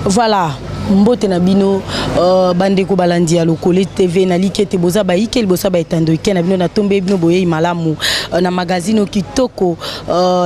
Voilà. Mbote na bino bandeko balandi ya Lokole TV na likete boza ba ikel boza ba etando ke na bino na tombe bino boye malamu na magazine kitoko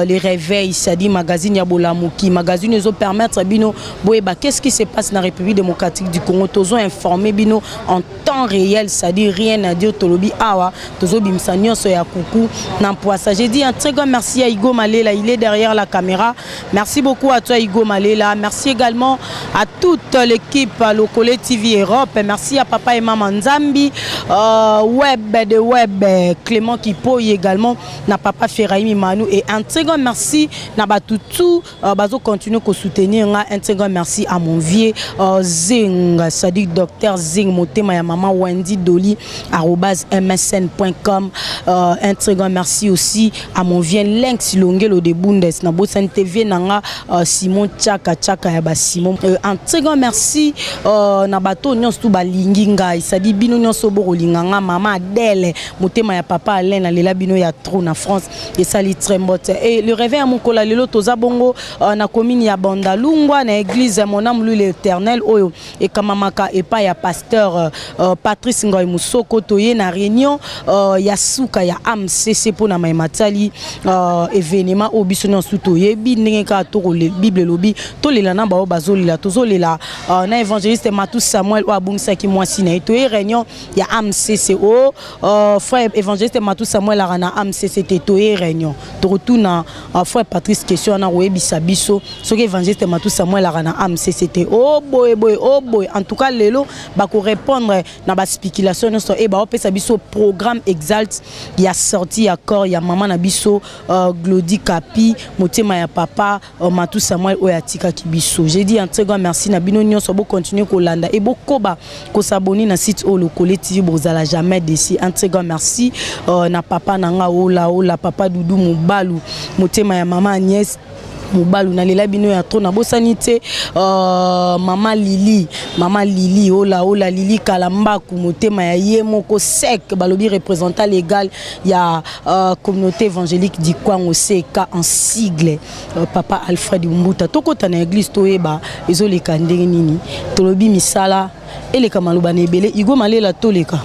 les réveils c'est-à-dire magazine ya bolamu ki magazine zo permettre bino boye ba qu'est-ce qui se passe na République démocratique du Congo tozo informer bino en temps réel c'est-à-dire rien à dire tolobi awa tozo bimsa nyonso ya kuku na poisa. J'ai dit un très grand merci à Igo Malela, il est derrière la caméra. Merci beaucoup à toi Igo Malela. Merci également à toute l'équipe Lokole TV Europe. Merci à papa et maman Nzambi, web Clément Kipoy également, na papa Ferraimi Manu et un très grand merci na batutu bazo continuer ko soutenir un très grand merci à mon vieux Zing, c'est-à-dire docteur Zing motema ya maman Wendy Doli @msn.com. Un très grand merci aussi à mon vieux Lenx Longelo de Bundes na Bosen TV nanga Simon Chaka ya ba Simon. Un très grand merci na bato nyonso tu balingi ngai sadi bino nyonso bokolinganga mama Adèle motema ya papa Alain na lela bino ya trop na France et sali trembote et le réveil à mon kola lelo toza bongo na commune ya Bandalungwa na église mon âme l'Éternel oyo et kamamaka et pas ya pasteur Patrice Ngoy Musoko toye na réunion ya suka ya AMCC pour na maimatali événement obiso nyonso toye bi ndenge ka to le Bible lobi to lela na ba bazolila tozolela na évangéliste Matou Samuel ou Abungsa qui moi siné to réunion ya AMCCO frère évangéliste Matou Samuel arana AMCCT to réunion to retourna frère Patrice question na webisa biso so que évangéliste Matou Samuel arana AMCCT oh boy en tout cas lelo ba ko répondre na ba spéculation no et ba opesa biso programme exalt il a sorti ya corps ya maman na biso Glody Kapi motema ya papa Matou Samuel oyatika kibiso. J'ai dit un très grand merci na bino nyonso bo continuer ko landa et bokoba ko s'abonner na site Lokole TV bozala jamais déçu. Un très grand merci na papa nanga ola papa Doudou Mubalu motema ya maman Agnès Mubalu na lela bino ya trop na bosanité mama Lili ola Lili Kalambaku motema ya yemoko sec balobi représentant légal ya communauté évangélique du Kwango CK en sigle papa Alfred Mbuta tokota na église toyeba ezoleka ndenge nini tolobi misala eleka maloba na ebele Igo Malela toleka.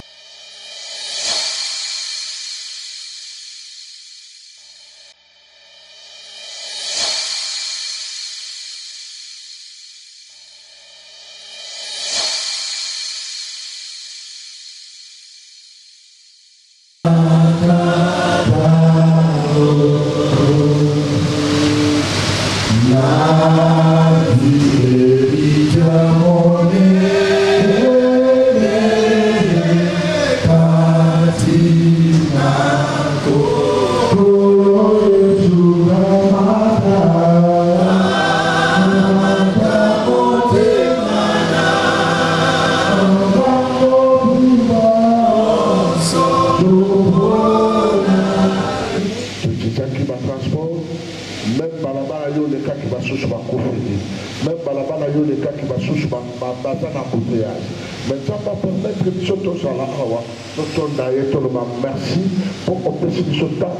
Merci pour obtenir ce temps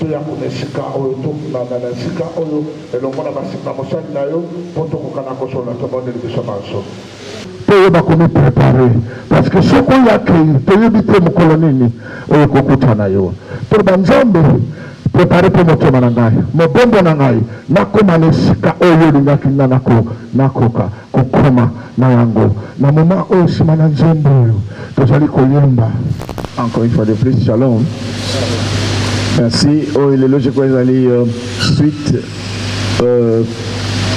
de la connaissance et le monde a passé dans mon sac pour tout le monde de préparer parce que ce qu'on a créé, tu as évité mon colonel, au Kokutanayo. Pour Banzambe, préparer pour mon tomanangai, mon bon nangai, nakomane sika oyo lingakina nakoka, kokoma, nayango, na moment où si mananzambe, tu allez koyemba. Encore une fois de plus, shalom. Merci. Oh, il est logique qu'on allait suite.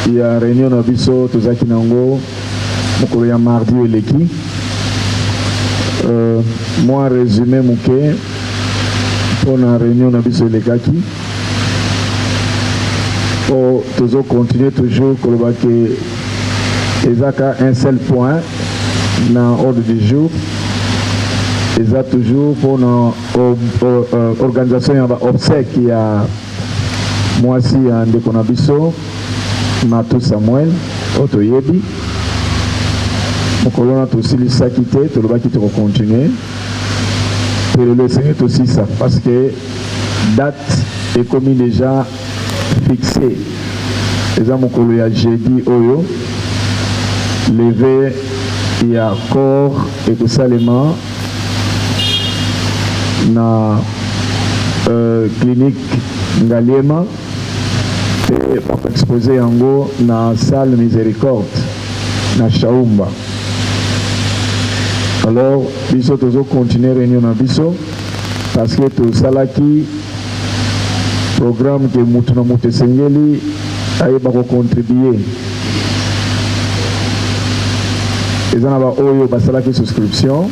Il y a réunion à Bisso, Tozaki Nango, Mokoroya mardi et l'équipe. Moi, résumé Mouké pour la réunion à Bisso et les Kaki. Pour toujours continuer toujours, Kolobake, Ezaka, un seul point dans l'ordre du jour. Ils ont toujours pour notre organisation obsèque qui a moi aussi en Dekonabiso, Matou Samuel, Otoyebi. Mon colonne a aussi les quitté, tout le bas qui te continuer. le Seigneur aussi ça, parce que date est comme déjà fixée. Les hommes qui ont jeudi oyo, levé il y a corps et tout ça les mains na clinique Ngaliema et exposé en gros na salle Miséricorde na Chaumba. Alors biso tozo continuer réunion na biso parce que tout ça là qui programme que mutu na mutu sengeli ayeba ko contribuer. Les gens ont eu une souscription,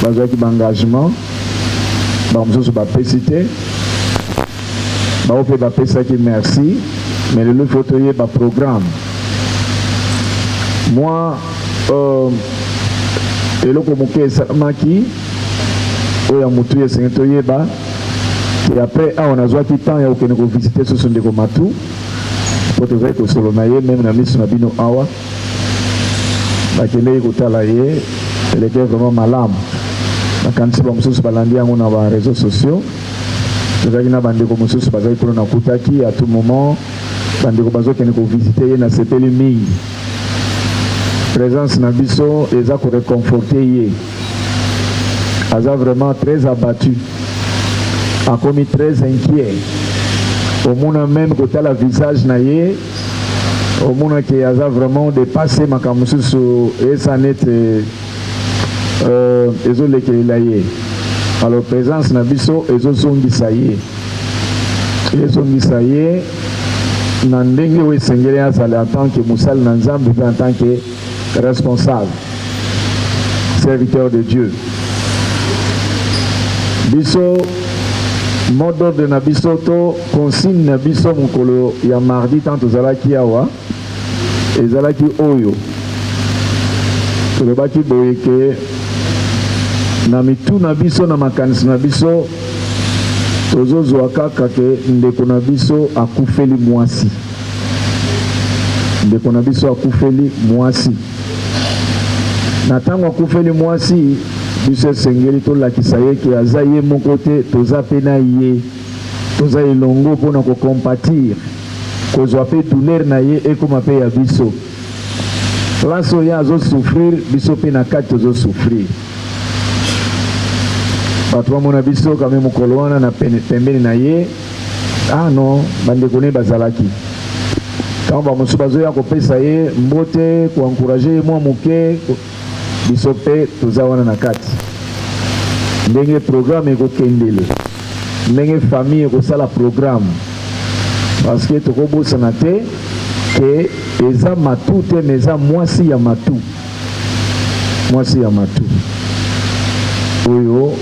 un engagement, merci, mais le faut un programme. Moi, et le communiqué Salamaki, et après, on a joué temps, il y a aucun visiter ce sont des comatou, pour te dire que Solonaye, même la mission Nabino Awa. Bakende kutala ye elle était vraiment malade makanisi ba mususu balandi yango na ba réseaux sociaux tozaki na bandeko mosusu bazali kuna na kutaki à tout moment bandeko bazokende ko visiter ye na sepeli mingi présence na biso eza ko réconforter ye aza vraiment très abattu a commis très inquiet au monde même kotala visage na ye au monde qui a vraiment dépassé ma camusu et ça n'est désolé que il a eu alors présence na biso ezo zongi saye na ndenge we sengeli asala en tant que musal na nzambe en tant que responsable serviteur de Dieu biso mot d'ordre na biso to consigne na biso mokolo ya mardi tant tozalaki awa ezalaki oyo tolobaki boye ke na mitu na biso na makanisi na biso tozozwa kaka ke ndeko na biso akufeli mwasi ndeko na biso akufeli mwasi na ntango akufeli mwasi biso esengeli tolakisa ye ke aza ye moko te toza mpe na ye toza elongo mpona kocompatir kozwa mpe douleur na ye ekoma mpe ya biso place oyo azosouffrir biso mpe na kati tozosouffrir bato bamona biso kame mokolo wana na pembeni na ye ah non bandeko ne bazalaki ntango bamosusu bazoya kopesa ye mbote koencourage ye mwa moke biso mpe toza wana na kati ndenge programme ekokendele ndenge famille ekosala programme parce que tokobosana te ke eza matu te mais eza mwasi ya matu oyo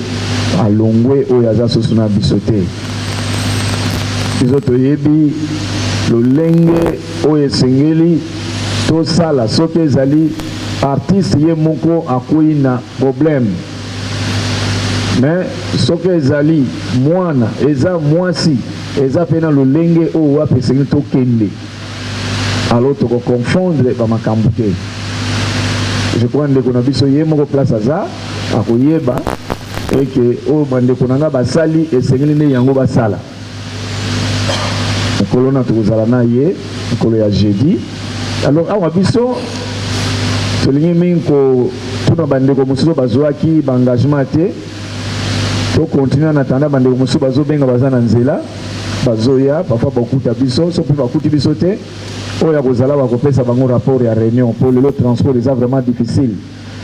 alongwe oyo aza susu na biso te biso toyebi lolenge oyo esengeli tosala soki ezali artiste ye moko akwei na problème mais soki ezali mwana eza mwasi eza mpe na lolenge oyo wapi esengeli tokende alors tokoconfondre bamakambo te je crois ndeko na biso ye moko place aza akoyeba eke oyo bandeko na nga basali esengeli nde yango basala mokolo na tokozala na ye mokolo ya jeudi alors awa biso tolingi mingi kotuna bandeko mosusu bazwaki baengagement te tokontinue na tanda bandeko mosusu bazobenga baza na nzela bazoya parfois bakuta biso so mpe bakuti biso te oyo ya kozala bakopesa bango rapport ya réunion po lelo transport eza vraiment difficile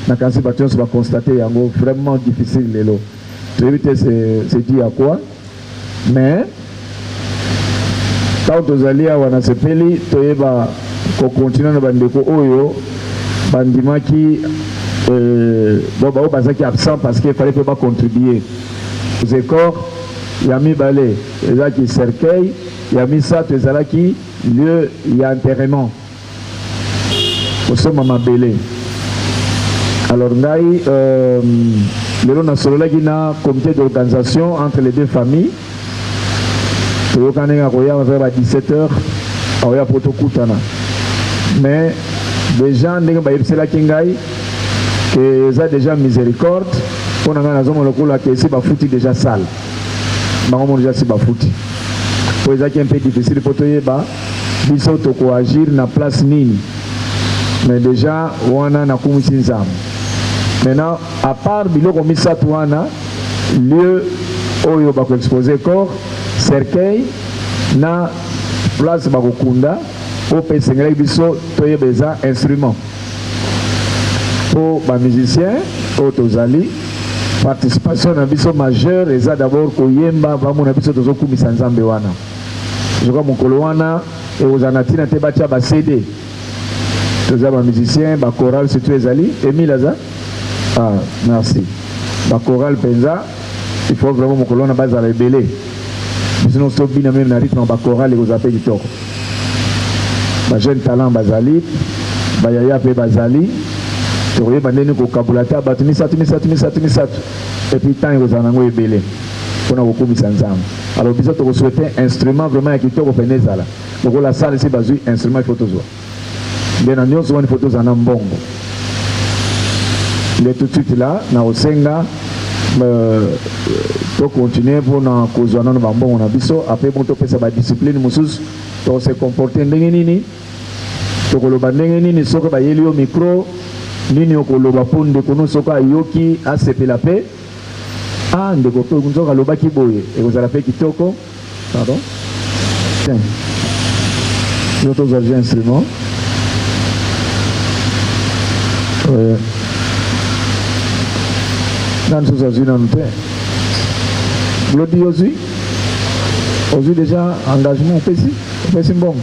na kanisi bato nyonso baconstate yango vraiment difficile lelo toyebi te c'est dit à quoi mais ntango tozali awa na sepeli toyeba kokontinue na bandeko oyo bandimaki bao bazaki absent parce qu'il fallait que ba contribuer aux écoles ya mibale ezaki cercueil ya misato ezalaki lieu ya enterrement kosoma mabele alors ngai lelo nasololaki na comité d'organisation entre les deux familles toyoka ndenge akoya vers ba 17h aoya po tokutana mais déjà ndenge bayebiselaki ngai que eza déjà miséricorde On a un zone qui est foutu déjà sale. On déjà foutu. Pour ça qui est un peu difficile pour toi, il faut agir dans la place nini. Mais déjà, on a un commissaire. Maintenant, à part biloko misatu wana lieu oyo bako exposer corps cercueil na place bako kunda o pesengela biso toye beza instrument pour ba musicien o tozali participation na biso majeure eza d'abord koyemba ba mona biso tozo kumisa nzambe wana je crois mokolo wana et aux anatina te batia ba CD toza ba musicien ba choral surtout ezali Emile Aza. Ah, merci. La chorale penza, il faut vraiment que l'on a base à la rebelle. Sinon, c'est bien même dans le rythme de chorale et vous appelez du tort. Ma jeune talent bazali, bayaya pe bazali, tu vois, bandeni ko kabulata, batumi satu. Et puis tant ils vous en ont rebelle. On a beaucoup mis ensemble. Alors, bisous, tu souhaitais instrument vraiment qui tort au penezala. Donc la salle ici bazui instrument photos. Bien en souvent les photos en ambongo. Il est tout de suite là, na osenga to continuer pour na kozwana na bambongo na biso après pour to pesa ba discipline mususu to se comporter ndenge nini to koloba ndenge nini soko ba yeli au micro nini okoloba ponde kono soko ayoki asepela pe ndeko to kunzoka loba kiboye e kozala pe kitoko pardon tiens d'autres instruments dans ce cas, vous le dites aussi, aussi déjà engagement c'est bon.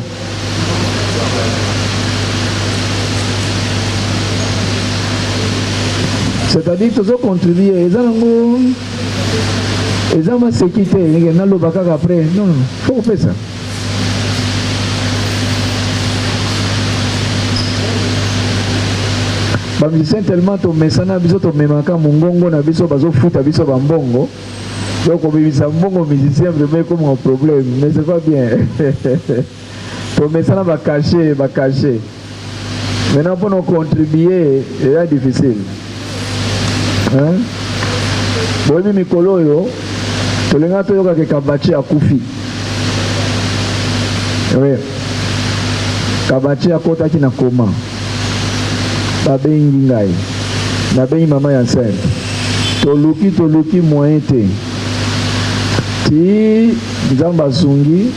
C'est-à-dire que vous contribuez, ils ont ma sécurité, ils ont le bac après. Non, il faut faire ça. Bamisien tellement to mesana biso to memaka mungongo na biso bazo futa biso bambongo donc obibisa mbongo musicien vraiment comme un problème mais c'est pas bien to mesana ba cacher maintenant pour nous contribuer c'est difficile hein boyebi mikolo yo tolenga to yoka ke kabachi akufi oui kabachi akota kina koma babengi ngai nabengi mama ya enceinte toluki moyen te ti nzamba zungi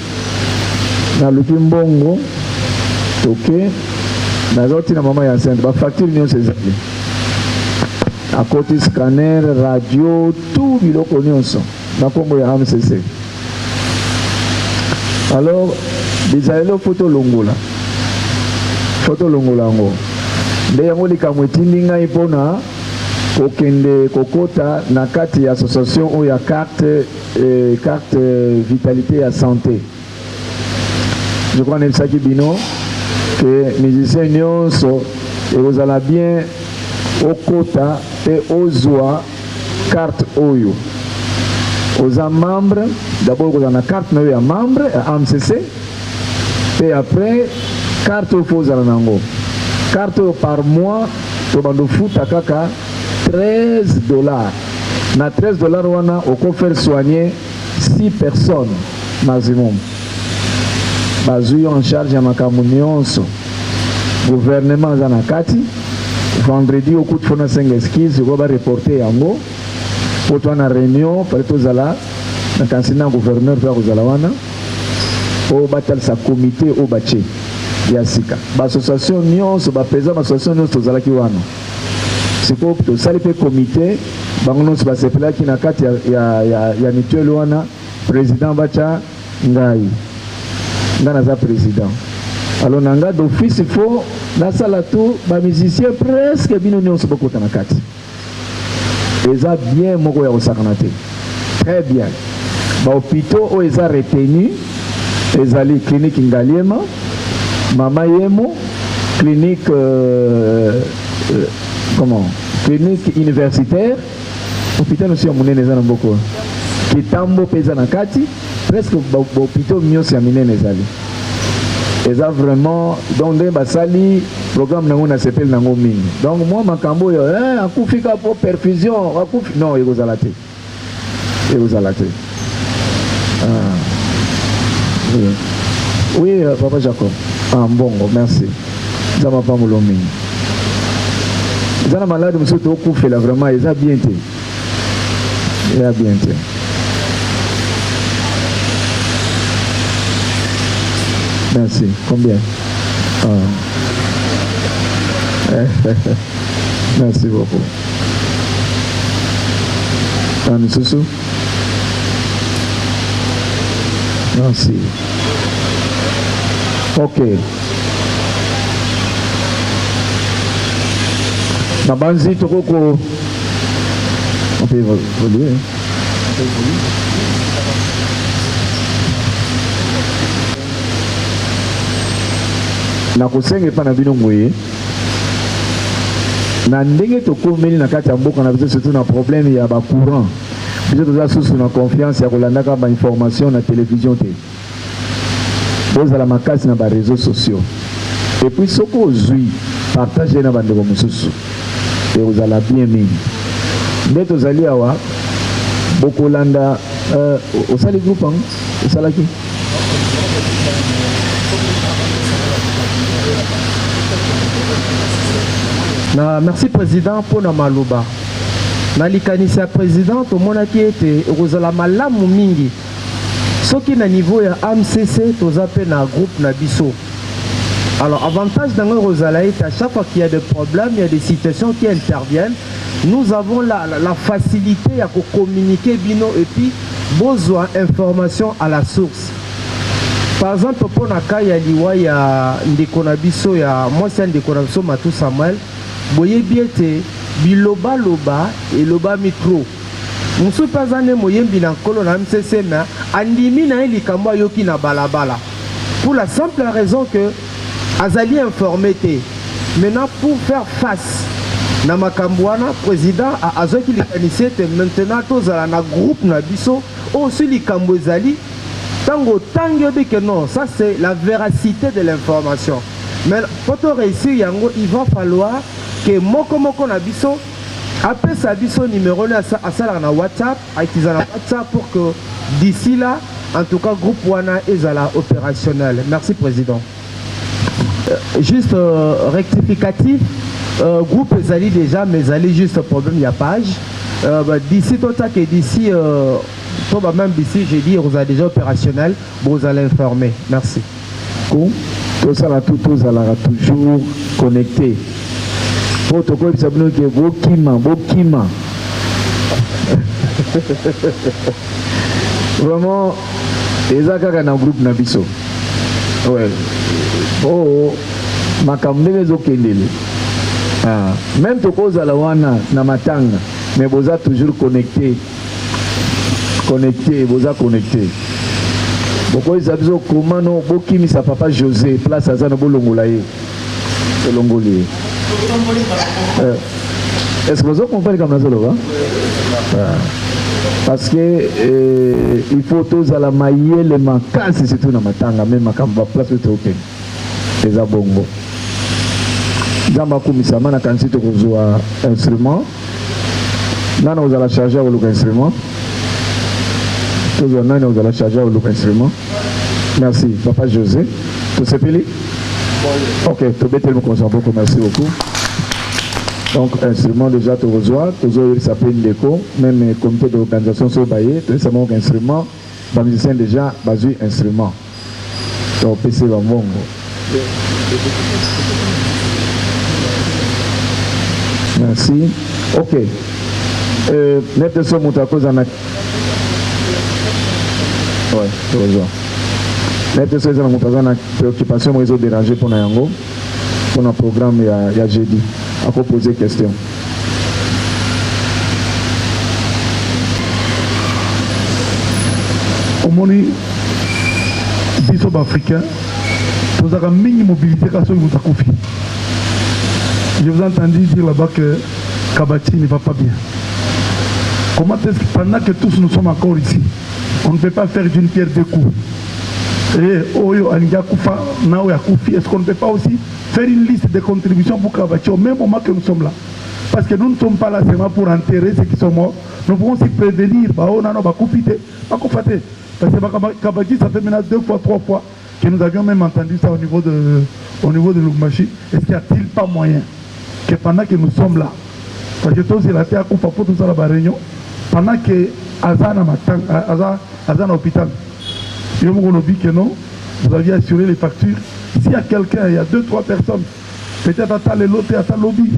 naluki mbongo toke nazoti na mama ya enceinte bafacture nyonso ezali akoti scanner radio tout biloko nyonso na kombo ya AMCC alors bizalelo foto longola ngo nde yango likambo etindi ngai mpona kokende kokota na kati ya association oyo ya carte vitalité ya santé. Je crois nebisaki bino ke musicien nyonso ekozala bien okota mpe ozwa carte oyo oza membre d'abord okozala na carte na oyo ya membre ya AMCC mpe après carte oyo fo ozala nango carte par mois to bando futa kaka $13 na $13 wana oko faire soigner 6 personnes maximum bazui en charge ya makambo nyonso gouvernement za na kati vendredi okuti fona 5 esquisse ko ba reporter yango po to na réunion pare to zala na kansina gouverneur fa kozala wana o batal sa comité o bache ya sika ba association nyonso ba président association nyonso tozalaki wana siko to sali pe comité bango nyonso ba sepelaki na kati ya mutuelle wana président bacha ngai ngana za président alors nanga d'office il faut la sala tout ba musicien presque bino nyonso bakota na kati eza bien moko ya osakana te très bien ba hôpitaux o eza retenu ezali clinique Ngaliema Mama Yemo, clinique clinique universitaire, hôpital aussi à Mounene Zanamboko. Kitambo pesa na kati, presque hôpital nyonso ya minene ezali. Eza vraiment donc basali programme nango na s'appelle nango mingi. Donc moi makambo yo akufika pour perfusion, akufi non ekozala te. Ekozala te. Oui, papa Jacob. Ah bon, merci. Ça m'a pas moulé mingi. Ça na malade monsieur to kufe là vraiment, il a bien été. Il a bien été. Merci. Combien? Merci beaucoup. Soussou. Merci. Ok. Nabanzi Tokoko. On peut évoluer. Na kosenge pa na bino moye na ndenge tokomeli na kati ya mboka na biso surtout na problème ya ba courant biso toza susu na confiance ya kolandaka ba information na télévision te bozala makasi na ba réseaux sociaux et puis soko ozwi partager na bandeko mosusu et ozala bien mingi nde tozali awa bokolanda osali groupe osalaki Merci président pour na maloba. Na likanisi ya président to monaki ete kozala malamu mingi. Soki na niveau ya AMCC toza pe na groupe na biso. Alors avantage dans le kozala ete à chaque fois qu'il y a des problèmes, il y a des situations qui interviennent, nous avons la facilité à communiquer bino et puis besoin information à la source. Par exemple pour na ka ya liwa ya ndeko na biso ya moi c'est ndeko na biso Matou Samuel. Boye biete biloba loba et loba micro. Musu pazane moyembi na nkolo na MCC na andimi na likambo yoki na balabala. Pour la simple raison que azali informé te. Maintenant pour faire face na makambwana président a azoki likanisi te maintenant tozala na groupe na biso aussi likambo ezali tango tango que non, ça c'est la véracité de l'information. Mais pour réussir yango il va falloir que moko na biso appelle sa biso numéro à ça na WhatsApp pour que d'ici là en tout cas groupe wana ezala opérationnel. Merci président. Juste rectificatif groupe ezali déjà mais ezali juste problème il y a page d'ici tout ça que d'ici même d'ici j'ai dit vous avez déjà opérationnel vous allez informer. Merci. Tout ça là tout ça là toujours connecté. Protocole qui s'appelle que Bokima. Vraiment, les akaka na groupe na biso. Ouais. Oh, makamne les okendele. Ah, même toko za la wana na matanga, mais boza toujours connecté. Connecté, boza connecté. Boko izabizo komano Bokimi sa papa José, place azana bolongolaye. Bolongolier. Est-ce que vous comprenez comme ça? Parce que il faut tous à la mailler les manquants, c'est tout dans ma tanga, même quand on va place où tu es. Les abongos. Dans ma commission, on a quand tu as un instrument. Là, nous allons charger au instrument. Tous les ans, nous allons charger au instrument. Merci, papa José. Tout c'est pili? Ok, tu peux tellement concentrer, merci beaucoup. Donc, instrument déjà, tu reçois, tu as s'appelle l'écho, même comité d'organisation sur Baye, tu as un instrument, les musiciens déjà, basé instrument. Donc, PC va mongo. Merci. Ok. Net sur mon taco, ouais, tu reçois. Net sur mon taco, préoccupation, réseau dérangé pour Nayango, pour notre programme, il y a jeudi. À poser question. Au monde biso africain, nous avons une mini mobilité quand on a confié. Je vous ai entendu dire là-bas que Kabati ne va pas bien. Comment est-ce que pendant que tous nous sommes encore ici, on ne peut pas faire d'une pierre deux coups? Et Oyo Alinga Koufa, Nao Yakoufi, est-ce qu'on ne peut pas aussi faire une liste de contributions pour Kabachi au même moment que nous sommes là. Parce que nous ne sommes pas là seulement pour enterrer ceux qui sont morts. Nous pouvons aussi prévenir. Parce que Kabachi, ça fait maintenant 2 fois, 3 fois que nous avions même entendu ça au niveau de Lubumbashi. Est-ce qu'il n'y a-t-il pas moyen que pendant que nous sommes là, parce que tous la terre pour tout ça la réunion, pendant que Azana hôpital, il m'a dit que non, vous aviez assuré les factures. S'il y a quelqu'un, il y a 2-3 personnes, peut-être à tal lobby,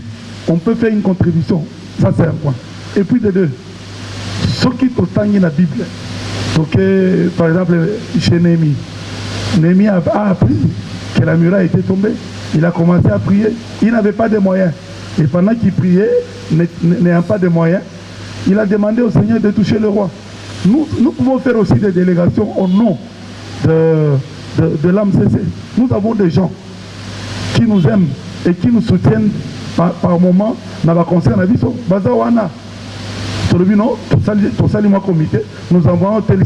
on peut faire une contribution. Ça c'est un point. Et puis de deux, ceux qui ont dans la Bible, par exemple chez Néhémie, Néhémie a appris que la muraille était tombée. Il a commencé à prier. Il n'avait pas de moyens. Et pendant qu'il priait, n'ayant pas de moyens, il a demandé au Seigneur de toucher le roi. Nous pouvons faire aussi des délégations au nom de l'AMCC. Nous avons des gens qui nous aiment et qui nous soutiennent par moment dans la concert. Bazawana, comité, nous envoyons tel.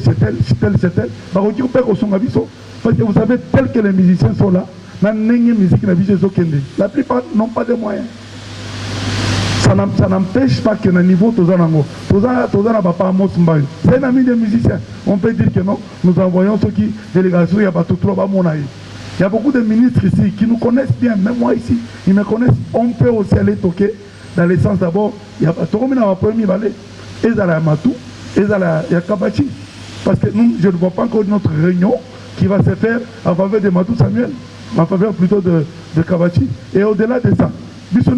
Parce que vous savez, tel que les musiciens sont là, la plupart n'ont pas de moyens. Ça n'empêche pas que le niveau c'est un ami des musiciens. On peut dire que non, nous envoyons ceux qui délégation, il y a pas tout trop bas mon avis. Il y a beaucoup de ministres ici qui nous connaissent bien, même moi ici, ils me connaissent. On peut aussi aller toquer dans le sens d'abord, il y a pas trop de premier balai, et dans la Matou, et dans la Kabachi. Parce que nous, je ne vois pas encore notre réunion qui va se faire en faveur de Matou Samuel, en faveur plutôt de Kabachi. Et au-delà de ça, ça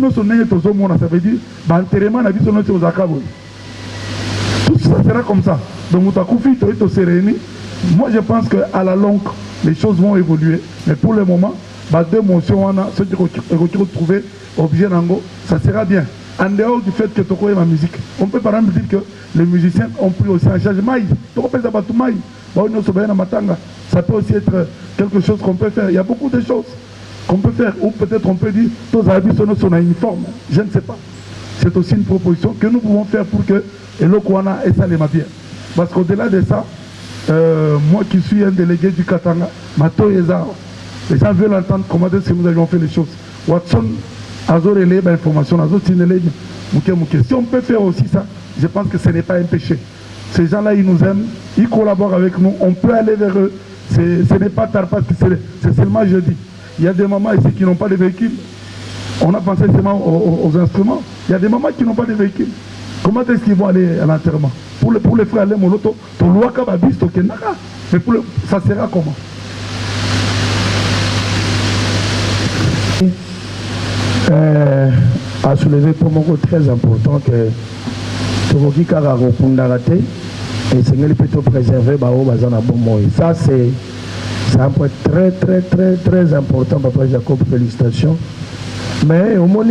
veut dire l'enterrement de tout ça sera comme ça. Donc, moi je pense qu'à la longue, les choses vont évoluer. Mais pour le moment, deux motions, ceux qui vont trouver objet d'ango, ça sera bien. En dehors du fait que tu connais ma musique, on peut par exemple dire que les musiciens ont pris aussi un charge maï. Ça peut aussi être quelque chose qu'on peut faire. Il y a beaucoup de choses qu'on peut faire. Ou peut-être on peut dire, tous habits sont en uniforme. Je ne sais pas. C'est aussi une proposition que nous pouvons faire pour que Elokwana et ça les m'a bien. Parce qu'au-delà de ça, moi qui suis un délégué du Katanga, Mato Ezar, les gens veulent entendre comment est-ce que nous avions fait les choses. Watson, Azor et l'information, Azor Tinele, Mouké. Si on peut faire aussi ça, je pense que ce n'est pas un péché. Ces gens-là, ils nous aiment, ils collaborent avec nous, on peut aller vers eux. Ce n'est pas tard parce que c'est seulement jeudi. Il y a des mamans ici qui n'ont pas de véhicule. On a pensé seulement aux instruments. Il y a des mamans qui n'ont pas de véhicule. Comment est-ce qu'ils vont aller à l'enterrement? Pour les frères Alain Moloto, mais ça sera comment? À soulever pour moi très important que Togoki Kararo Pundarate et Seigneur plutôt préserver Bao Bazana Bomoy. Ça c'est un point très très très très important, Papa Jacob, félicitations. Mais au moins,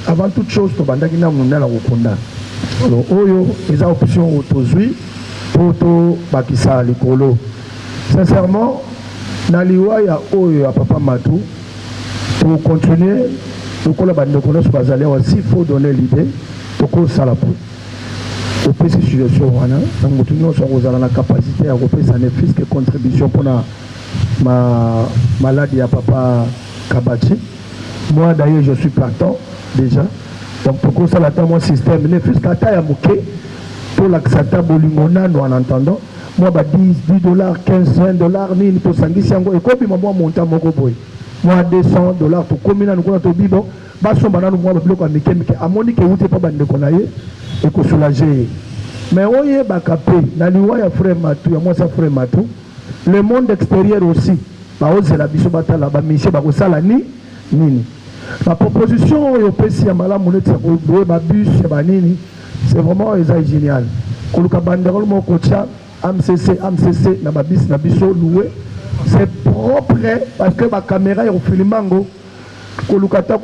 avant toute chose, tu vas dire que alors, Oyo, les options autozui pour tout Bakissa Likolo. Sincèrement, Naliwa ya Oyo à Papa Matou, pour continuer, nous collaborons aussi, il faut donner l'idée, pour ça la peau. Au PC situation, nous sommes la capacité à repérer sa néfice que contribution pour ma maladie à Papa Kabachi. Moi d'ailleurs je suis partant déjà. Donc pour ça, mon système, ne fût qu'à taille à mouquet, pour l'accès bolingona, nous en entendant, moi, $10, $15, $20, ni pour sanguisiango, et comme moi, monter mon boy. Moi, $200, pour combien nous avons bibo, basso banane, moi, le bloc à Miké, à Monique, vous n'êtes pas bande konaye, et que soulager. Mais on y est bakapé, n'aliwa ya frère Matou, ya moi, ça frère Matou, le monde extérieur aussi, bah, osez la biso batala, bah, monsieur, bah, osala ni, nini. La proposition au PC à Malam c'est vraiment génial. C'est propre parce que ma caméra est au filimango. Kolukata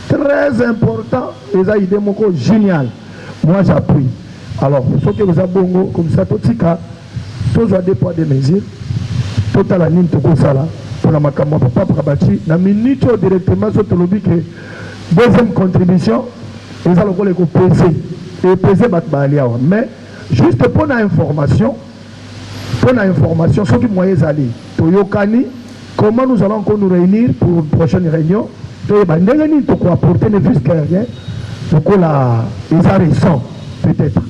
très important, les idées génial. Moi j'appuie. Alors, ce que vous avez bongo comme ça, tout ça. Tous les poids de mesures, tout à la ligne de Kosala, pour la Makama Papa Prabati, la minute directement sur le lobby que deuxième contribution, ils allons le PC. Et PC Batbalia. Mais juste pour l'information, pour l'information, ce qui moyen allé, Toyokani, comment nous allons encore nous réunir pour une prochaine réunion. Donc, il faut apporter ne fût qu'un rien. Donc, là, ils ont raison, peut-être.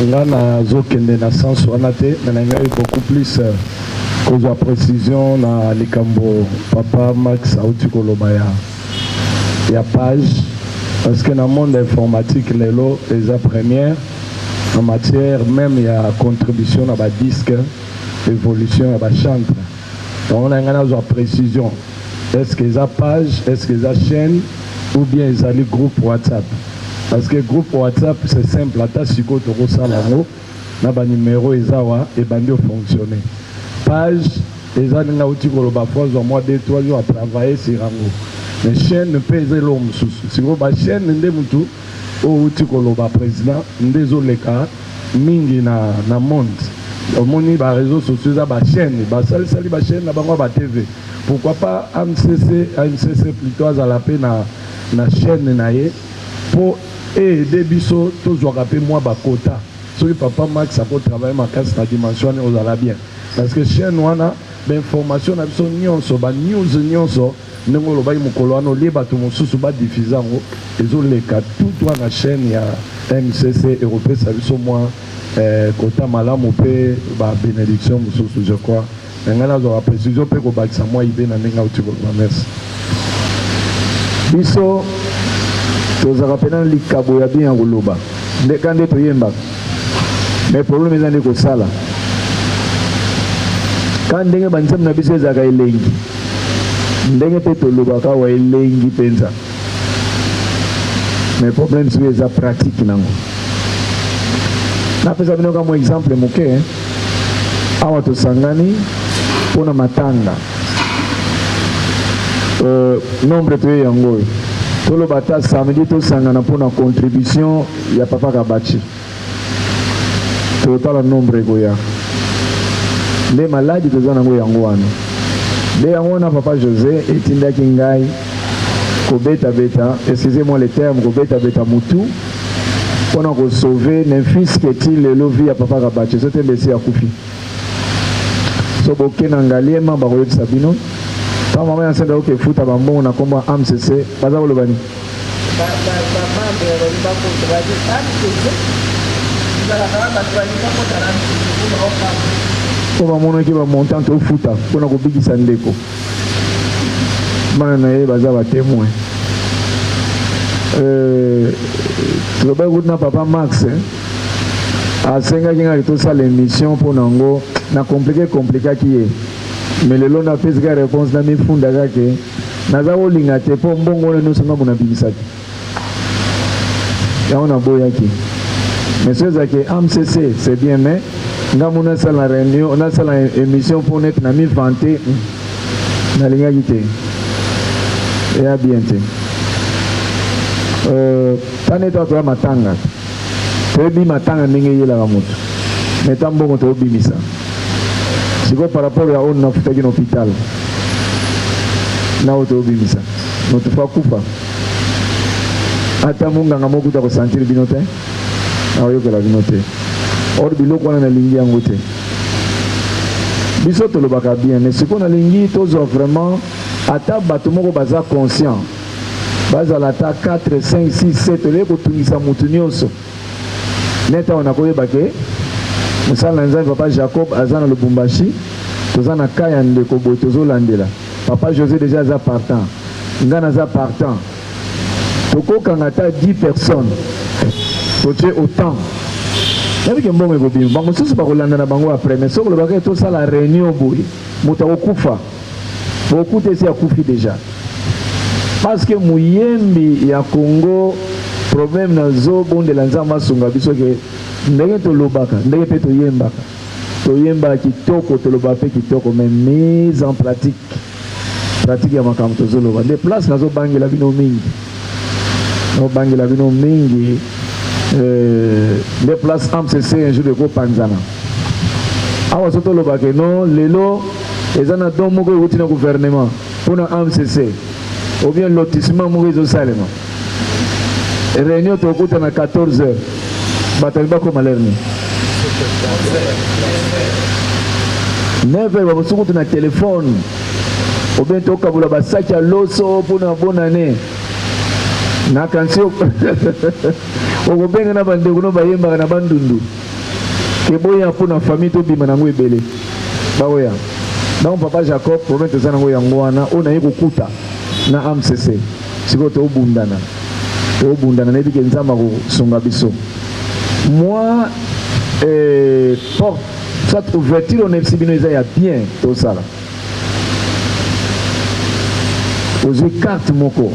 Là, nous avons dans sens où on a beaucoup plus de précision dans les cambo. Papa Max Aouti Kolobaya. Il y a page. Parce que dans le monde informatique, les lots, les premières, en matière, même il y a contribution à la disque, évolution à la chantre. Donc on a une précision. Est-ce qu'il y a page, est-ce qu'il y a chaîne, ou bien il y a le groupe WhatsApp. Parce que le groupe WhatsApp, c'est simple, la tâche c'est que tu reçois le numéro, et bandi fonctionner. Page, il y a un outil pour le bafouage, au moins 2-3 jours à travailler sur Rango. Mais chaîne ne peut pas l'homme sous. Si vous avez une chaîne, vous avez un président, vous avez mingi na monde. Au monde, il y a des réseaux sociaux, il y a une chaîne, il y a une chaîne, il y a une TV. Pourquoi pas AMCC plutôt à la paix na chaîne pour aider Bisso, tous les rappeler moi quota. Si papa Max a travaillé ma casse la dimension, on allait bien. Parce que chaîne, on a l'information, on a news, nous avons dit que diffuser tout la chaîne ya MCC européen ça veut moins quota malam pe ba bénédiction je crois ngana zo précision pe ko bakisa moi ibe na ninga uti ko merci biso to za rapena likabo ya bien ngoloba de kande to yemba mais problème ezande ko sala quand ndenge bansam na biso za ka elengi ndenge pe tolobaka wa elengi penza mais problème c'est les pratiques nango na pesa bino kama exemple moke awa to sangani pona matanga nombre to yango tolobata samedi to sangana pona contribution ya papa Kabachi total nombre goya les maladies to zanango yango wana de yango na papa José etindaki ngai kobeta beta, excusez-moi le terme, kobeta beta mutu pona ko sauver ne fils qu'est-il le vie à papa Kabachi c'était laissé à Koufi so bokena ngaliema ba ko sabino ta mama ya senda oke futa ba mbongo na komba AMCC baza ko lobani ko ba mono ki ba montant au futa pona ko bigisa ndeko mana na ye baza ba témoin Robert Goudna papa Max a senga kinga to sa l'émission pour nango na compliqué qui est mais le long na pesga réponse na mi funda kake na za olinga te po mbongo no songa bona bimisaki ya ona boyaki mais c'est ça que AMCC c'est bien mais ngamuna sala réunion on a sala émission pour net na mi vanté na linga kité et à bientôt taneta to matanga tobi matanga ndenge yela ka moto mais tambongo to bimisa siko par rapport à on na futaki na hôpital na to bimisa no to fa kufa ata munga ngamo kuta ko sentir binote na yo ko la binote or biloko na lingi yango te biso to lo baka bien mais siko na lingi to zo vraiment ata bato moko baza conscient bazala ta 4 5 6 7 le ko tungisa mutu nyonso neta on a koyeba ke musala nzambe papa Jacob azana Lubumbashi tozana kaya ndeko botozo landela papa José déjà za partant ngana za partant toko kangata 10 personnes toche autant avec un bon ego bim bango susu ba kolanda na bango après mais soko le baka to sala réunion boy muta okufa beaucoup de ces akufi déjà parce que muyembi ya Congo problème na zo bonde la nzamba sunga biso ke ndenge to lobaka ndenge pe to yemba kitoko to lobape kitoko mais mise en pratique ya makambo to zoloba des places na zo bangela bino mingi no bangela bino mingi des places AMCC un jour de ko panzana awa soto lobaka non lelo ezana don moko wuti na gouvernement pour na AMCC ou bien lotissement moko salema réunion to kuta na 14h bataliba ko malerni 9h babosuku na téléphone obento kabula basaki loso pona bonne année na kansi okobenga na bandeko no bayemba na bandundu keboya pona famille to bima nango ebele baoya donc papa Jacob promet ça nango yango wana ona yekukuta na AMCC siko to bundana nebi ke nzamba ko songa biso moi porte soit ouverture on FC bino ya bien tout ça là aux cartes moko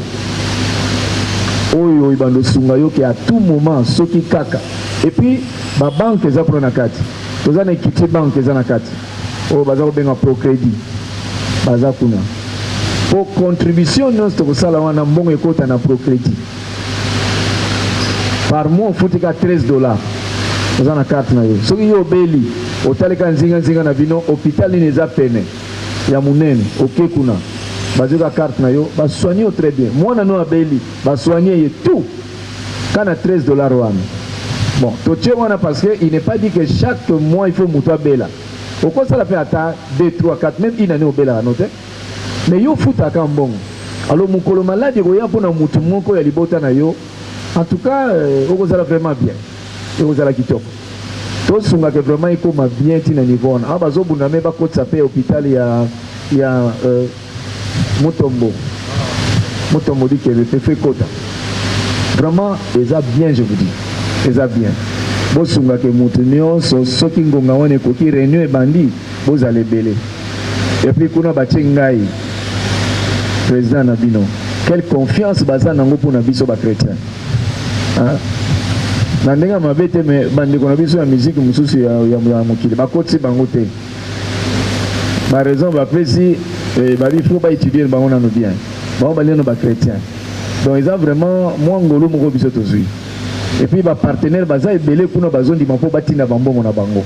oyo ibando sunga yo ki à tout moment soki kaka et puis ba banque za prona kati toza na équité banque za na kati o baza ko benga pro crédit baza kuna pour contribution non to sala wana mbongo ekota na pro crédit par mois futika $13 toza na carte na yo soki yo beli otaleka nzinga na bino hôpital ni eza pene ya munene oke kuna bazuka carte na yo ba soigner très bien mwana no abeli ba soigner et tout kana $13 wana bon toche wana parce que il n'est pas dit que chaque mois il faut muto bela au quoi ça la fait ata 2 3 4 même une année obela note mais yo futa ka mbongo alors mukolo malade ko ya pona mutu moko ya libota na yo en tout cas okozala vraiment bien okozala kitoko to sunga que vraiment il comme bien tina niveau na bazo bunda me ba kotsa pe hôpital ya Mutombo dit que le fait kota vraiment ils a bien je vous dis ils a bien bosunga que mutunio so soki ngonga wane ko ki réunion e bandi bozale belé et puis kuna batengai président Nabino quelle confiance baza nango pour na biso ba chrétien hein nandenga mabete me bandi ko na biso ya musique mususu ya mukili bakoti bangote ba raison ba pesi il faut pas étudier le baron nous bien bon ba leno ba chrétien donc ils ont vraiment moi ngolo moko biso tozui et puis ba partenaire baza ebele kuna bazondi mapo batina bambongo na bango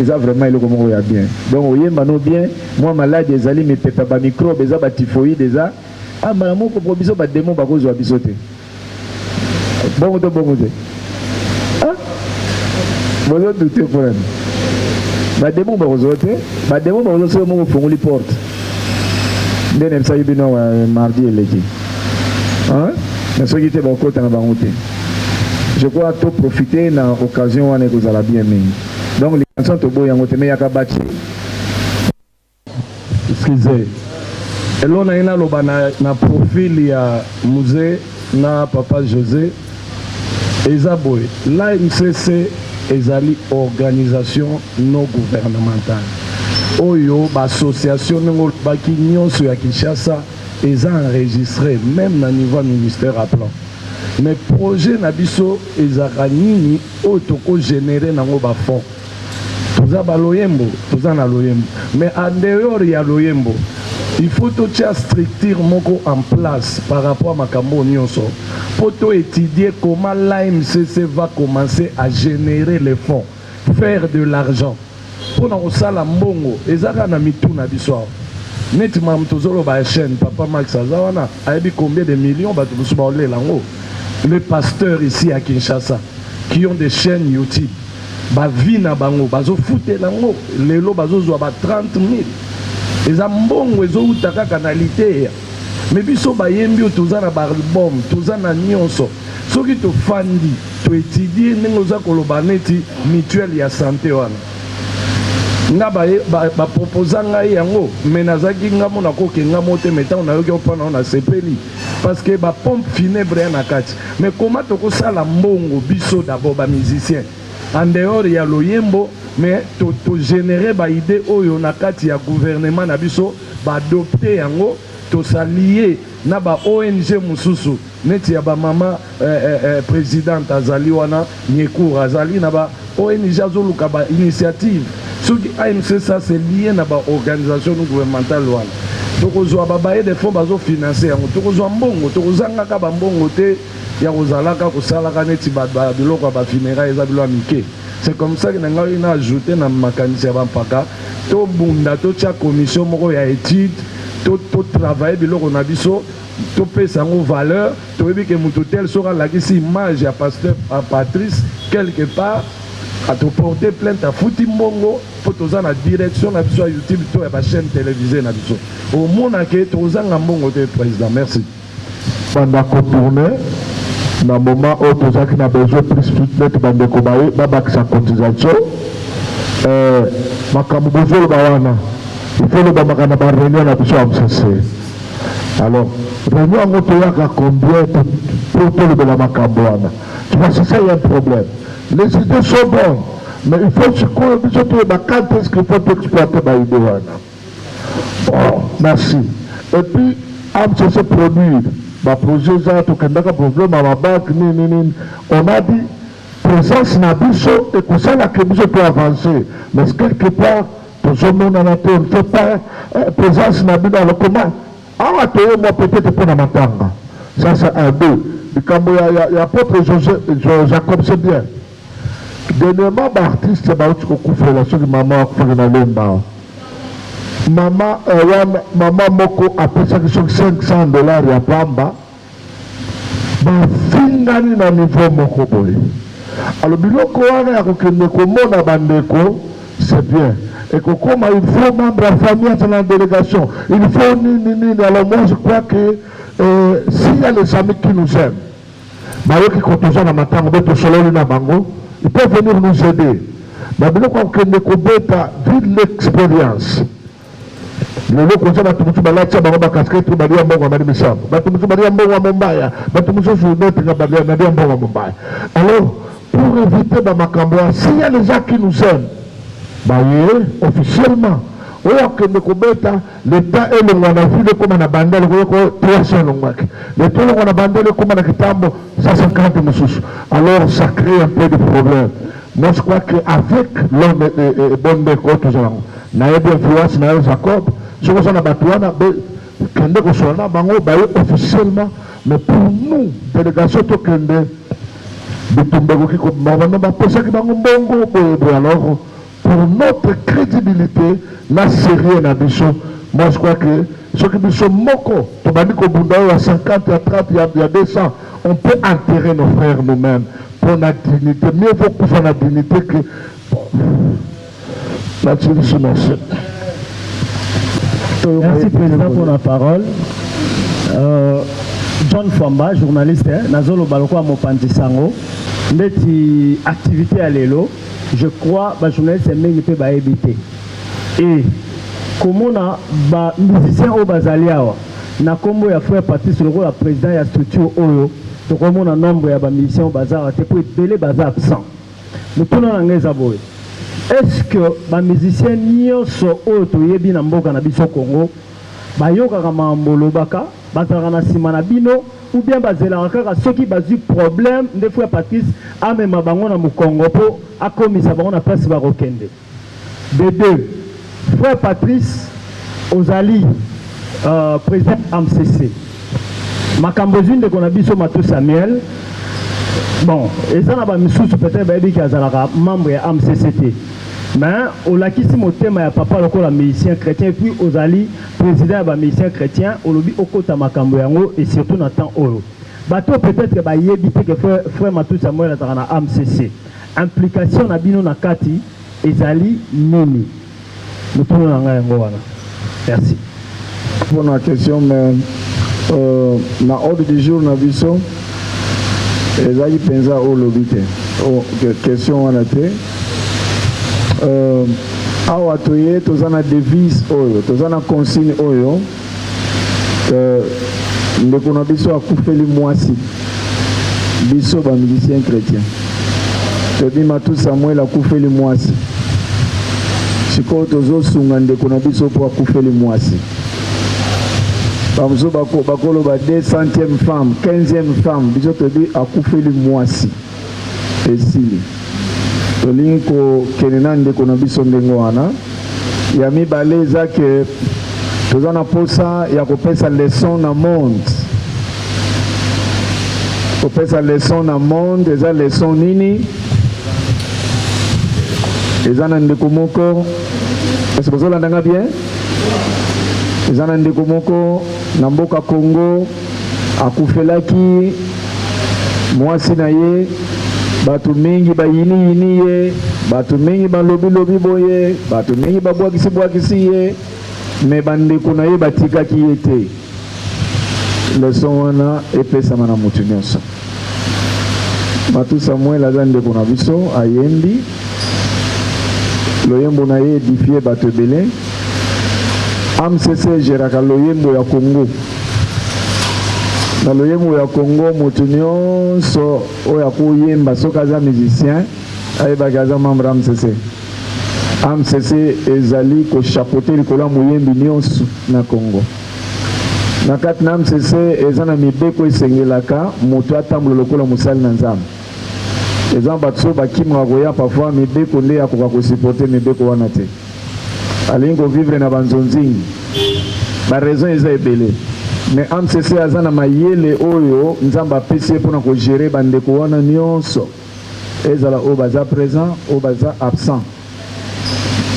ils ont vraiment le moko ya bien donc oyemba no bien moi malade ezali me pepa ba microbe eza ba typhoïde eza amba moko po biso ba démon ba kozwa biso te bongo te ah bozo douter pour elle ba démon ba kozwa te ba démon ba kozwa so moko fongoli porte ndene msa yibino mardi eleki hein mais ce qui était beaucoup dans la route je crois tout profiter na occasion wana kozala bien mingi donc les chansons to boya ngote me yakabati excusez elona ina loba na profil ya musée na papa José Ezaboy la MCC ezali organisation non gouvernementale oyo ba association ngo baki nyonso ya Kinshasa est enregistré même na niveau ministère à plan mais projet na biso ezaka nini otoko générer nango ba fond toza ba loyembo toza na loyembo mais en dehors ya loyembo il faut to tia structure moko en place par rapport à makambo nyonso pour to étudier comment l'AMCC va commencer à générer les fonds faire de l'argent pour na osala mbongo ezaka na mitu na biso net mam tozolo ba chaîne papa Max Azawana ayebi combien de millions ba to suba ole lango les pasteurs ici à Kinshasa qui ont des chaînes YouTube ba vina bango bazo fouté lango lelo bazo zo ba 30 000 eza mbongo ezo utaka canalité mais biso ba yembi tozana ba album tozana nyonso soki to fandi to étudier nengo za koloba neti mutuelle ya santé wana nga ba proposa ngai yango menazaki nga mona kokenga mote meta na yoki opana na sepeli parce que ba pompe funèbre na kati mais comment to ko sala mbongo biso d'abord ba musicien en dehors ya loyembo mais to générer ba idée oyo na kati ya gouvernement na biso ba adopter yango to s'allier na ba ONG mususu neti ya ba mama présidente azali wana Nyekour azali na ba ONG azoluka ba initiative ce qui AMC ça c'est lié na ba organisation gouvernementale wana to kozwa ba baye des fonds bazo financer yango to kozwa mbongo to kozanga ka ba mbongo te ya kozalaka kosalaka neti ba biloko ba funérailles eza bilo amike c'est comme ça que na ngai na ajouter na makanisi ya bampaka to bunda to tia commission moko ya étude to travailler biloko na biso to pesa ngo valeur to yebi ke mutu tel sera la kisi image ya pasteur Patrice quelque part à te porter plainte à Fouti Mbongo pour toza na direction na biso YouTube to ya ba chaîne télévisée na biso au monde que toza na Mbongo te président merci pendant qu'on tourne na moment où toza qui na besoin plus peut-être bande ko bae baba sa cotisation makambo besoin ba wana il faut le ba makana ba réunion na biso MCC alors réunion ngo to yaka combien pour tout le la makambo wana tu vois c'est ça il y a un problème. Les idées sont bonnes, mais il faut se connaître quand est-ce qu'il faut exploiter ma idée. Bon, merci. Et puis, MCC produire, ma projet, un problème à ma banque, on a dit, présence n'a biso, et que ça, la Kébiso peut avancer. Mais quelque part, pour ce monde, on ne fait pas présence n'a biso, alors comment? Ah, moi, peut-être pour la matanga. Ça, c'est un deux. Il y a apôtre Jacob, c'est bien. Dernièrement, l'artiste m'a dit qu'on fait la chose de maman fait dans l'emba. Maman Moko a payé $500 à Pamba. Ma fille n'a pas niveau Moko boy. Alors, biloko wana ya kokende komona bandeko, c'est bien. Et que comme il faut membre de la famille dans la délégation, il faut ni. Alors moi, je crois que s'il y a les amis qui nous aiment, qui comptent dans ma table, ils peuvent venir nous aider. Mais nous avons vu l'expérience. Le lot comme ça, tu me dis que tu vas casquer, tu vas dire bon, on va dire ça. Tu me dis bon, on va m'emballer. Tu me dis que tu vas dire bon, on va m'emballer. Alors, pour éviter ma makamboa, s'il y a les gens qui nous aiment, officiellement, l'État est le Manavu, comme on a bandé le 300 longues. Le temps où on a bandé le comme on a quitté 150 moussous. Alors ça crée un peu de problème. Moi je crois qu'avec l'homme et bon décor, tout ça, on a une influence, on a un accord. Ce qu'on a battu, on a officiellement, mais pour nous, délégation de Kende, alors, pour notre crédibilité, la série et ambition, moi je crois que ceux qui sont moko, tu m'as dit qu'au bout d'un à 50, il y a 30, il y a 200, on peut enterrer nos frères nous-mêmes pour la dignité. Mieux vaut pour faire la dignité que. Merci, merci. Merci, Président, pour la parole. John Famba, journaliste, Nazolo Baloko à Mopanti Sango, une activité à l'élo. Je crois que les journalistes peuvent éviter. Et comme on a des musiciens au Bazalia, na combo ya frère Patrice le rôle président de la structure Oyo, donc comme on a nombre de musiciens au Bazar, c'est pour délai Bazar absent. Nous tournons en Ngezaboué. Est-ce que les musiciens nyonso Oyo toyebi na mboka na biso Congo, bayoka kama mbolobaka, bazara na simana bino, ou bien bazela kaka ceux qui bazu problème de frère Patrice amema bango na Mukongo po akomisa bango na place ba rokende. De deux, frère Patrice Ozali président MCC. Makambozine de Konabiso Matou Samuel. Bon, et ça n'a pas mis sous peut-être baby qui a membre de MCCT. Mais au lakisi mo thème ya papa lokola musicien chrétien puis Ozali président ba musicien chrétien au lobby okota makambo yango et surtout na temps oro. Bato peut-être ba yebite que frère Matou Samuel atana MCC. Implication na bino na kati ezali nini. Nous tournons dans la wana. Merci. Pour la question mais na ordre du jour na biso ezali penza au lobby te. Question wana te. Awa toye tozana devise oyo tozana consigne oyo ndeko na biso akufeli mwasi biso ba musicien chrétien tobi Matou Samuel akufeli mwasi sikoyo tozosunga ndeko na biso po akufeli mwasi bamuso bakoloba 200e femme 15e femme biso tobi akufeli mwasi esili tolingi kokende ndeko na biso ndenge wana ya mibale eza ke toza na posa ya kopesa leson na monde kopesa leson na monde eza leson nini eza na ndeko moko est-ce que bozolandanga bien eza na ndeko moko na mboka Congo akufelaki mwasi na ye bato mingi bayini ye bato mingi balobi boye bato mingi babwakisi ye me bandeko na ye batikaki ye te leson wana epesama na motu nyonso. Matu Samuel aza ndeko na biso ayembi loyembo na ye edifie bato ebele. AMCC geraka loyembo ya Congo. Na loyembo ya Congo motu nyonso oyo akoyemba soki aza musicien ayebaki aza membre AMCC. AMCC ezali kochapeauter likolo ya moyembi nyonso na Congo. Na kati na AMCC eza na mibeko esengelaka moto atambola lokola mosali na Nzambe. Eza bato so bakimaka koya parfois mibeko nde akoka kosupporter mibeko wana te. Alingi kovivre na banzonzingi. Ba raison eza ebele. Mais AMCC aza na mayele oyo Nzambe apesi ye mpona kogere bandeko wana nyonso. Ezala oyo baza présent, oyo baza absent.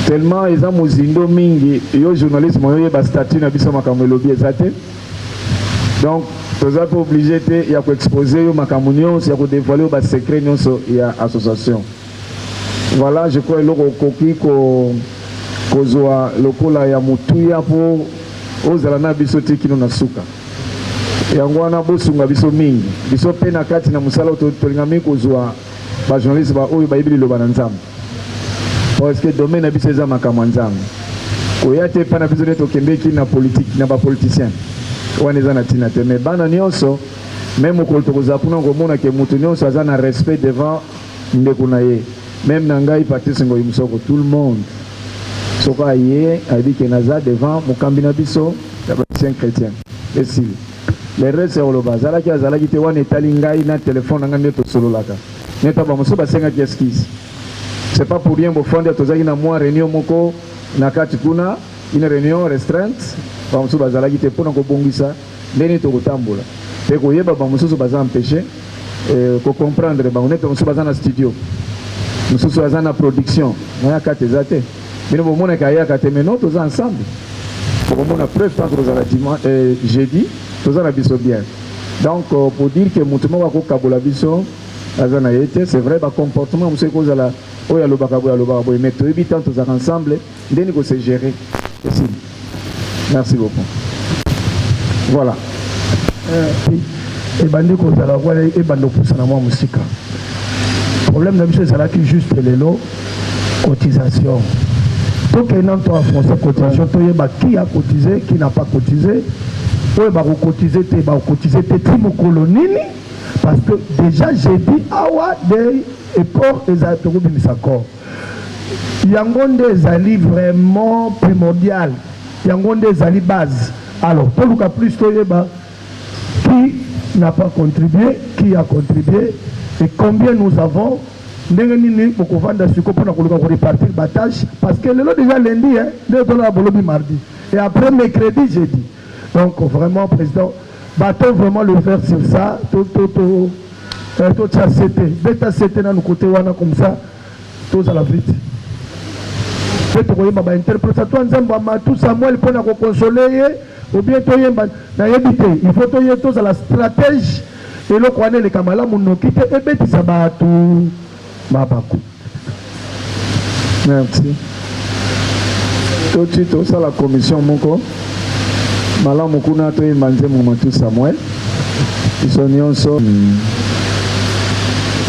Tellement eza mozindo mingi yo journalisme oyo yeba statut na biso makambo elobi eza te. Donc toza pas obligé te ya koexposer yo makambo nyonso ya kodévoiler ba secret nyonso ya association. Voilà, je crois eloko koki kozwa lokola ya mutuya po ozala na biso te kino na suka. Yango wana bosunga biso mingi. Biso pe na kati na musala tolingami kozwa ba journaliste ba oyo bayibili loba na Nzambe. Parce que domaine na biso eza makambo Nzambe. Koya te pa na biso ne tokendeki na politique na ba politiciens. Wana eza na tina te. Mais bana nyonso même ko tokoza kuna komona ke mutu nyonso aza na respect devant ndeko na ye. Même na ngai Patrice Ngoyi Musoko tout le monde. Soko aye abi ke naza devant mokambi na biso ya ba chrétien. Et si les restes sur le bazala ki azala ki te wana etali ngai na téléphone nga ndeto sololaka. Neta ba moso ba senga ki esquisse. C'est pas pour rien bofonder tozaki na moi réunion moko na kati kuna une réunion restreinte ba moso bazala ki te pona ko bongisa ndeni to kotambola. Pe ko yeba ba moso baza empêcher ko comprendre ba oneto moso baza na studio. Moso baza na production. Na kati zate. Bino bomona kaya kati meno toza ensemble. Bomona preuve tant que la dimanche jeudi toza na biso bien. Donc pour dire que mutumo wa ko kabola biso azana yete c'est vrai ba comportement monsieur ko zala oya lobaka boy mais to ebi tant toza ensemble ndeni ko se gérer. Merci beaucoup. Voilà. Et bandi ko zala wala e bando kusana mwa musika. Problème na biso zala ki juste lelo cotisation. Donc, il y a une cotisation, qui a cotisé, qui n'a pas cotisé. Il va cotiser, parce que déjà, j'ai dit, et pour les accords. Il y a des alliés vraiment primordial. Il y a des alliés base. Alors, pour le cas plus, qui n'a pas contribué, qui a contribué, et combien nous avons. Pour répartir la tâche parce que le déjà lundi, mardi et après mercredi, jeudi. Donc vraiment, président, battons vraiment le faire sur ça. Tout c'était dans nos côtés comme ça, tout à la vite. Tout Samuel pour nous consoler ou bien il faut tous à la stratégie et le coin les camarades nous quitter et bêtis ça va tout. Merci. Tout de suite, ça la commission Moko. Malam Mokuna to Manze Moumatou Samuel. Ils sont nyonso.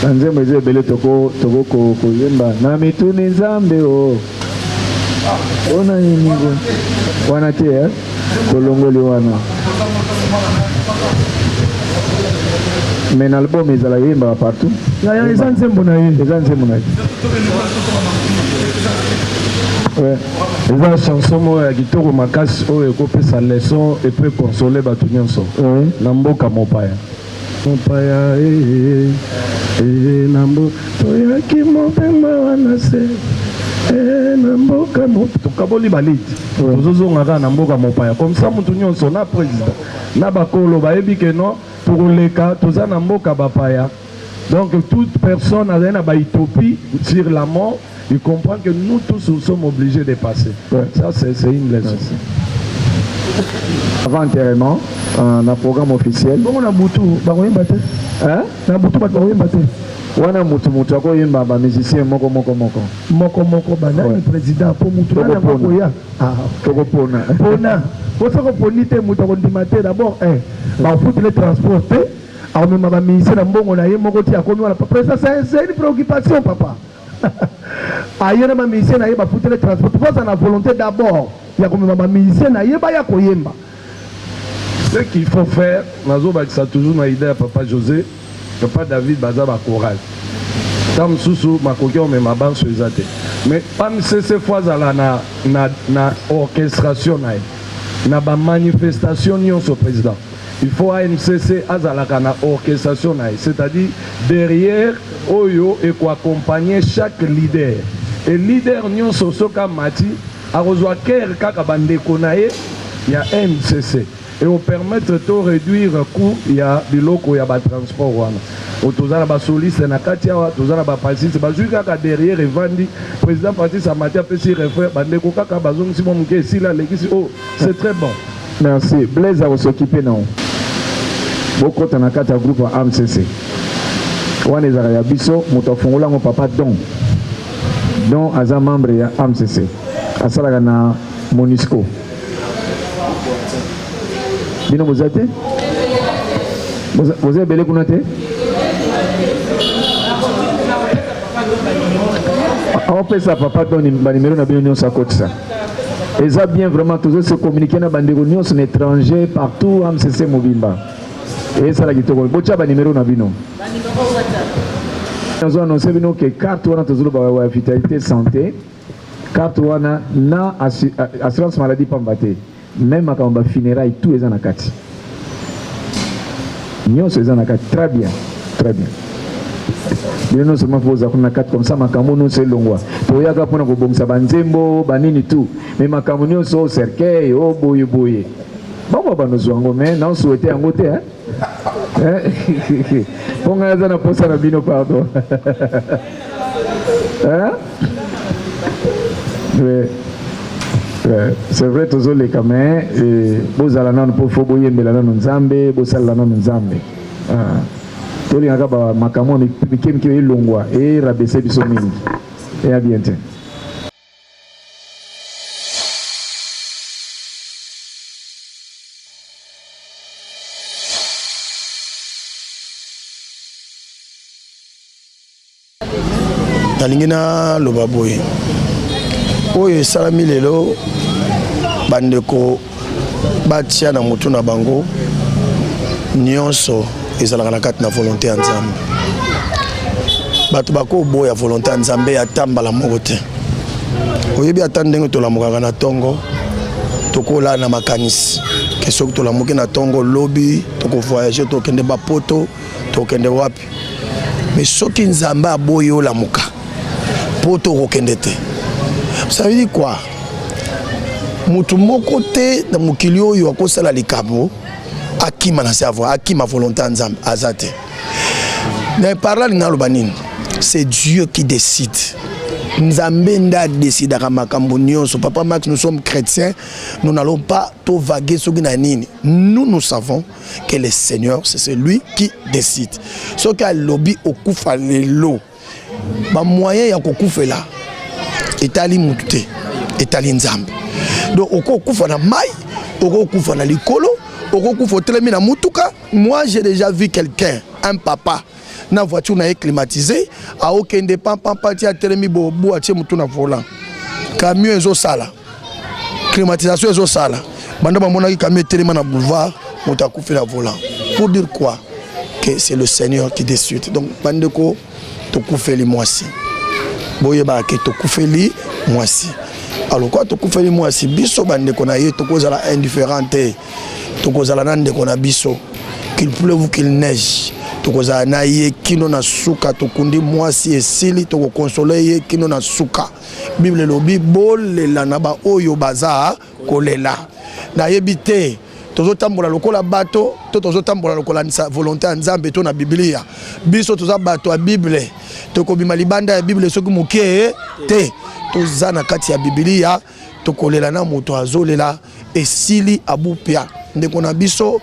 Manze Meze Bele Toko ko yemba. Na mituni Nzambe o. Ona ningo. Wana te kolongoli wana. Mais l'album est à la yemba partout. Il y a les anciens bonayés. Les anciens bonayés. Ouais. Les chansons moi qui tournent ma casse oh et couper sa leçon et peut consoler batunion so. Namboka mopaya. Mopaya nambo toya ki mopema wanase. Namboka mopaya. Kaboli balit. Ozozo ngaka namboka mopaya. Comme ça mutunyon so na président. Na bakolo ba ebi ke non. Pour les cas, tous en amboka bapaya. Donc toute personne a une utopie sur la mort, il comprend que nous tous nous sommes obligés de passer. Ouais. Ça c'est une leçon. Avant enterrement, un programme officiel. Bon on a boutou, baroyen batté. Hein? On a boutou baroyen batté. wana mutu ako yemba ba musicien moko banani président po mutu na ko ya toko pona osoko ponite mutu ko ndimate d'abord ba foutre le transporter a même ba musicien na mbongo na ye moko ti akomi wala président c'est une préoccupation papa ayena ba musicien na ye ba foutre le transport parce qu'on a volonté d'abord ya ko même ba musicien na ye ba ya ko yemba. Ce qu'il faut faire, ça toujours ma idée à Papa José, Papa David Bazaba Choral. Tam Soussou, ma coquille, mais ma bande sur les athées. Mais pas ces fois na orchestration, na manifestation sur président. Il faut ANCC azalaka na orchestration, c'est-à-dire derrière Oyo et quoi accompagner chaque leader. Et leader nyon sosoka mati a rejoint Ker Kakabande Konaye, il y a MCC. Et on permet de réduire le coût, il y a des locaux, il y a des transports. Autour de soliste, il y a des passistes, il y a derrière et vendi. Le président parti sa matière, il c'est très bon. Merci. Blaise va s'occuper non. Beaucoup de gens groupe AMCC. On est à Bisso, mon papa Don. Don est un membre de AMCC. À Salagana Monisco. Bino vous êtes? Vous avez belé kounate? On peut ça papa ton numéro na bino sa côte ça. Et ça bien vraiment toujours se communiquer na bande réunion sur étranger partout AMCC Mobimba. Et ça la kitoko. Bocha ba numéro na bino. Nous avons annoncé bino que carte wana toujours ba vitalité santé. Carte wana na assurance maladie pambate. Même à quand funérailles tous les ans à 4. Nous sommes à 4 très bien, très bien. Bien non seulement pour vous 4 comme ça, ma camono c'est longwa. Pour y avoir pour nous bon ça banzembo, banini tout. Mais ma camono c'est au cercueil, au boye boye. Bon bah nous sommes mais non souhaiter en côté hein. Pour nous on a posé la bino pardon. Hein? C'est vrai tous les camins vous allez non pour faut boyer mais là non nzambe vous allez non nzambe tous les gars ba makamo mi kim ki longwa et rabaisser biso mingi et à bientôt. Nalingina lobaboy oyo salami lelo bandeko batia na moto na bango nyonso ezalaka na kati na volonté ya Nzambe bato bako boya volonté ya Nzambe atambala moko te oyebi ata ndenge tolamukaka na tongo tokola na makanisi ke soki tolamuki na tongo lobi tokovoyage tokende bapoto tokende wapi mais soki Nzambe aboyi olamuka po tokokende te. Ça veut dire quoi? Mutu moko te na mokili oyo akosala likabo akima na savoir akima volonté Nzambe azate. Mais parla ngalo banini, c'est Dieu qui décide. Nzambe nda décide makambo nyonso. Papa Max, nous sommes chrétiens, nous n'allons pas tout vaguer sur nini. Nous savons que le Seigneur c'est celui qui décide. Ce qu'a lobby au kufa lelo. Ba moyen ya kokufa là. Etali mutute, etali Nzambe. Donc oko kufa na mai, oko kufa na likolo, oko kufa telemi na mutuka. Moi j'ai déjà vu quelqu'un, un papa, na voiture na climatisée, a okende pam ti a telemi bo atie mutu na volant. Camion ezo sala. Climatisation ezo sala. Banda ba mona ki camion telema na boulevard, muta kufa na volant. Pour dire quoi? Que c'est le Seigneur qui décide. Donc bandeko to kufa li moisi. Boyeba ke to kufeli mwasi. Alors quoi to kufeli mwasi biso bande kona ye to kozala indifférente. To kozala nande kona biso. Qu'il pleuve ou qu'il neige. To kozala na ye kino na suka to kundi mwasi esili to consoler ye kino na suka. Bible lobi bolela na ba oyo baza kolela. Na yebite tozo tambola lokola bato to tozo tambola lokola volonté ya Nzambe to na Biblia. Biso toza bato a Bible. Tokobima libanda ya Bible soki mokie te tozana kati ya Biblia tokolela na moto azolela esili abupia ndeko na biso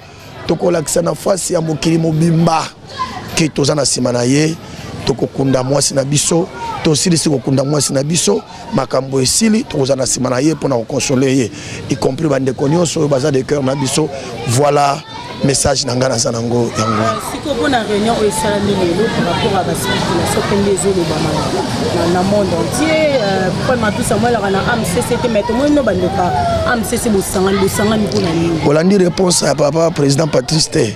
tokolakisa na fasi ya mokili mobimba ke tozana sima na ye tokokunda mwasi na biso tosilisi kokunda mwasi na biso makambo esili tokozana sima na ye mpona koconsoler ye y compris bandeko nyonso oyo baza de cœur na biso. Voilà message nanga naza nango yango. Siko mpona réunion oyo esalami lelo par rapport à baspéculation pende ezolobama na monde entier mpona tout samuel aka na AMCC te mais tomoni no bandeko AMCC bosangani mpona nini? Olandi réponse ya papa président Patrice te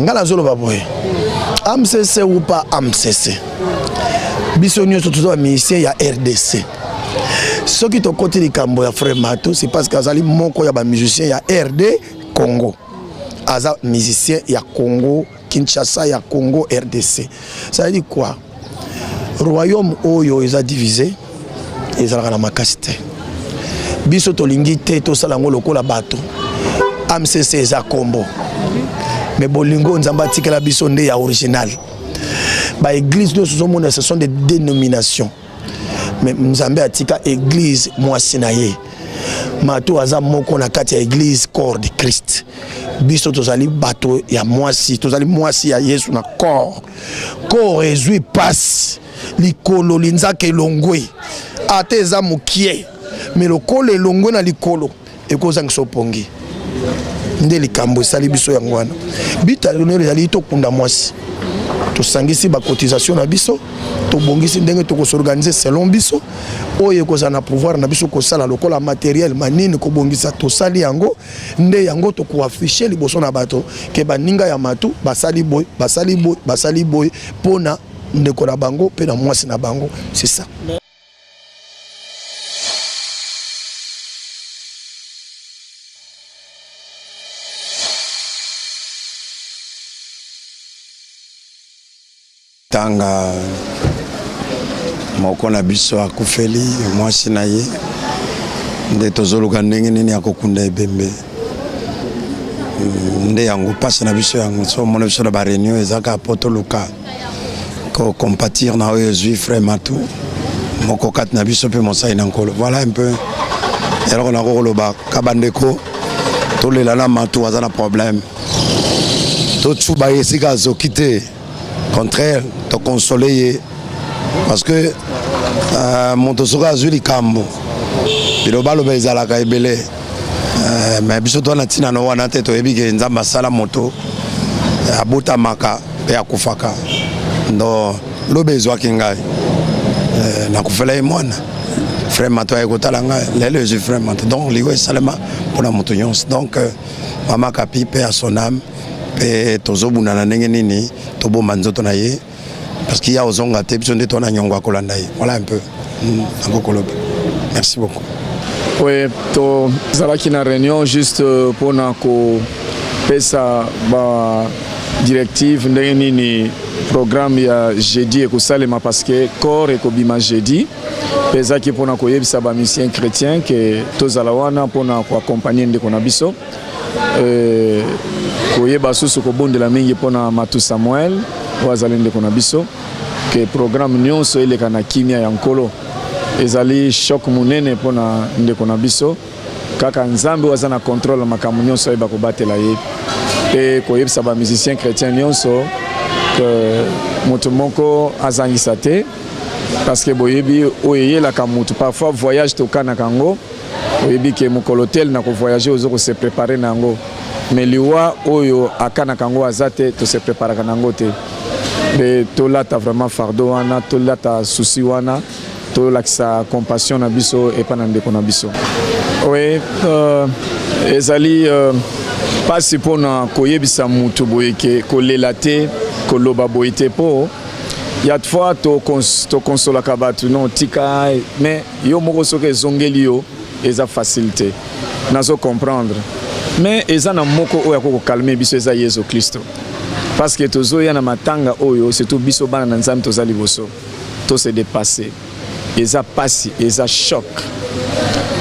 nga nazoloba boye AMCC ou pas AMCC biso nyonso toza bamisien ya RDC. Soki tokoti likambo ya frère Mato c'est parce que azali moko ya bamusicien ya RD Congo, aza musicien ya Congo Kinshasa ya Congo RDC. Ça veut dire quoi? Royaume oyo eza divisé ezalaka na makasi te. Biso tolingi te tosala ngo lokola bato. AMCC eza kombo mais bolingo nzamba atikela biso nde ya original. Ba église de ce sont des dénominations. Mais nzambe atika église mwasi na ye. Mato aza moko na kati ya église corps de Christ. Biso tozali bato ya mwasi, tozali mwasi ya Yesu na corps. Corps ezui passe likolo linzaka elongwe. Ate eza mukie. Mais lokolo elongwe na likolo ekoza ngisopongi. Nde likambo esali biso yango wana. Bita lelo ezali tokunda mwasi. Tosangisi ba cotisation na biso, tobongisi ndenge tokosorganiser selon biso. Oye koza na pouvoir na biso kosala lokola matériel manini ko bongisa tosali yango nde yango to ko afficher liboso na bato ke baninga ya matu basali boy pona ndeko na bango pe na mwasi na bango, c'est ça. Tanga moko na biso akufeli mwasi na ye nde tozoluka ndenge nini akokunda ebembe nde yango pasi na biso yango so mona biso na ba réunion ezaka potoluka ko compatir na oyo zui frère Matou moko kat na biso pe mosai na nkolo. Voilà un peu eloko na koloba kabandeko tolela na Matou aza na problème to tsuba yesika zokite contraire te consoler parce que mon tosoka azui likambo biloba loba ezalaka ebele mais biso to na tina no wana te toyebi ke nzamba sala moto abotamaka pe akufaka ndo loba ezwaki ngai nakufela ye mwana frère Mato ayekotala ngai lelo ezwi frère Mato donc ligo esalema mpona moto nyonso donc mama kapi pe à son âme pe tozobuna na ndenge nini tobomba nzoto na ye parce qu'il y a ozonga te biso nde tona nyongo kolanda ye. Voilà un peu ngokolobi. Merci beaucoup. Oui, to zalaki na réunion juste pour na ko pesa ba directive ndenge nini programme ya jeudi ekosalema parce que corps ekobima jeudi pesa ki pona ko yebisa ba musicien chrétien que tozala wana pona ko accompagner ndeko na biso koyeba susu kobondela mingi pona Matou Samuel wazali ndeko na biso ke programme nyonso eleka na kimia ya nkolo ezali choc munene pona ndeko na biso kaka nzambe waza na contrôle makambo nyonso eba kobatela ye pe koyebisa ba musicien chrétien nyonso que moto moko azangisa te parce que boyebi oyeyelaka mutu parfois voyage tokana kango oyebi ke mokolo tel na ko voyager ozoko se préparer nango mais liwa oyo akana kango azate to se préparer nango te mais tolata vraiment fardeau wana tolata souci wana tolakisa compassion na biso et pas na ndeko na biso. Oui, ezali pasi pona koyebisa mutu boyeke kolela te koloba boyete po ya fois to consolaka batu non tika mais yo moko soki ezongeli yo eza facilité nazo comprendre mais eza na moko oyo akoko calmer biso eza Yesu Kristo parce que tozoya na matanga oyo surtout biso bana na nzambe tozali boso to se dépasser eza pasi eza choc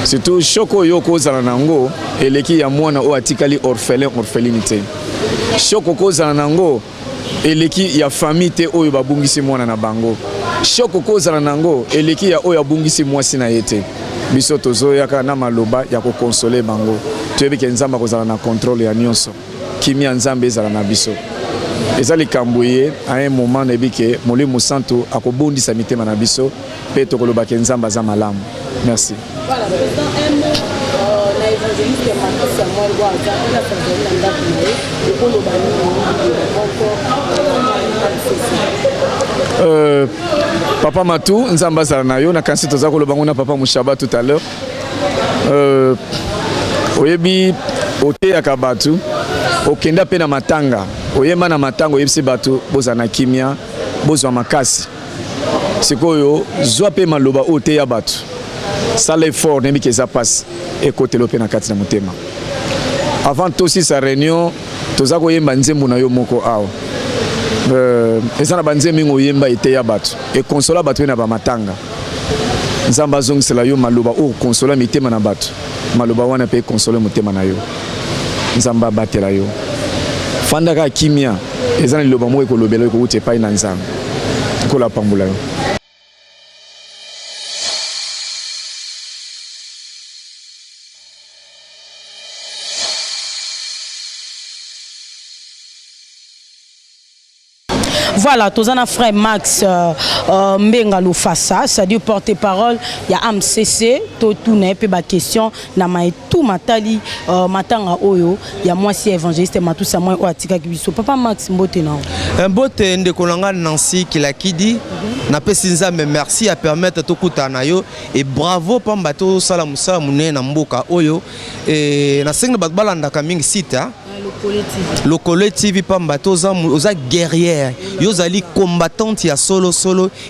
surtout choc oyo kozala nango eleki ya mwana oyo atikali orpheline te choc kozala nango eleki ya famille te oyo babungisi mwana na bango choc kozala nango eleki ya oyo abungisi mwasi na ye te biso tozoyaka na maloba ya kokonsole bango toyebi ke nzambe kozala na contrôle ya nyonso kimia nzambe ezala na biso eza likamboye à un moment nebi ke Molimo Santo akobondisa mitema na biso pe tokoloba ke nzamba za malamu. Merci. Voilà, président M na évangéliste Matou Samuel Waza na Tanzania ndako naye ekoloba ni Papa Matou nzamba za na yo na kansi toza koloba ngona Papa Mushaba tout à l'heure. Oyebi ote akabatu okenda pe na matanga oyemba na matanga oyebisi batu boza na kimia bozwa makasi sikoyo zwa pe maloba ote ya batu sala effort nebi keza passe ekotelo pe na kati na motema avant aussi sa réunion toza koyemba nzembo na yo moko awa eza na banzembo mingi oyemba ete ya batu ekonsola batu pe na bamatanga nzamba zongisela yo maloba o konsola mitema na batu maloba wana pe konsola motema na yo nzamba batela yo fandaka kimia eza na liloba moko ekolobela yo kokuta epai na nzambe kola pambula yo. Voilà, tous un frère Max Mbenga Lufasa, c'est-à-dire porte-parole, il y a AMCC, tout n'est pas question, na mai tout matali matanga oyo, il y a moi si évangéliste matou sa moi oatika kibiso. Papa Max mbote na. Mbote ndekolanga Nancy Kilakidi, na pesinza me merci à permettre to kutana yo et bravo pamba to sala musala munene na mboka oyo et na senga batbalanda ka mingi sita. Lokole TV pamba toza oza guerrière yozali combattante ya solo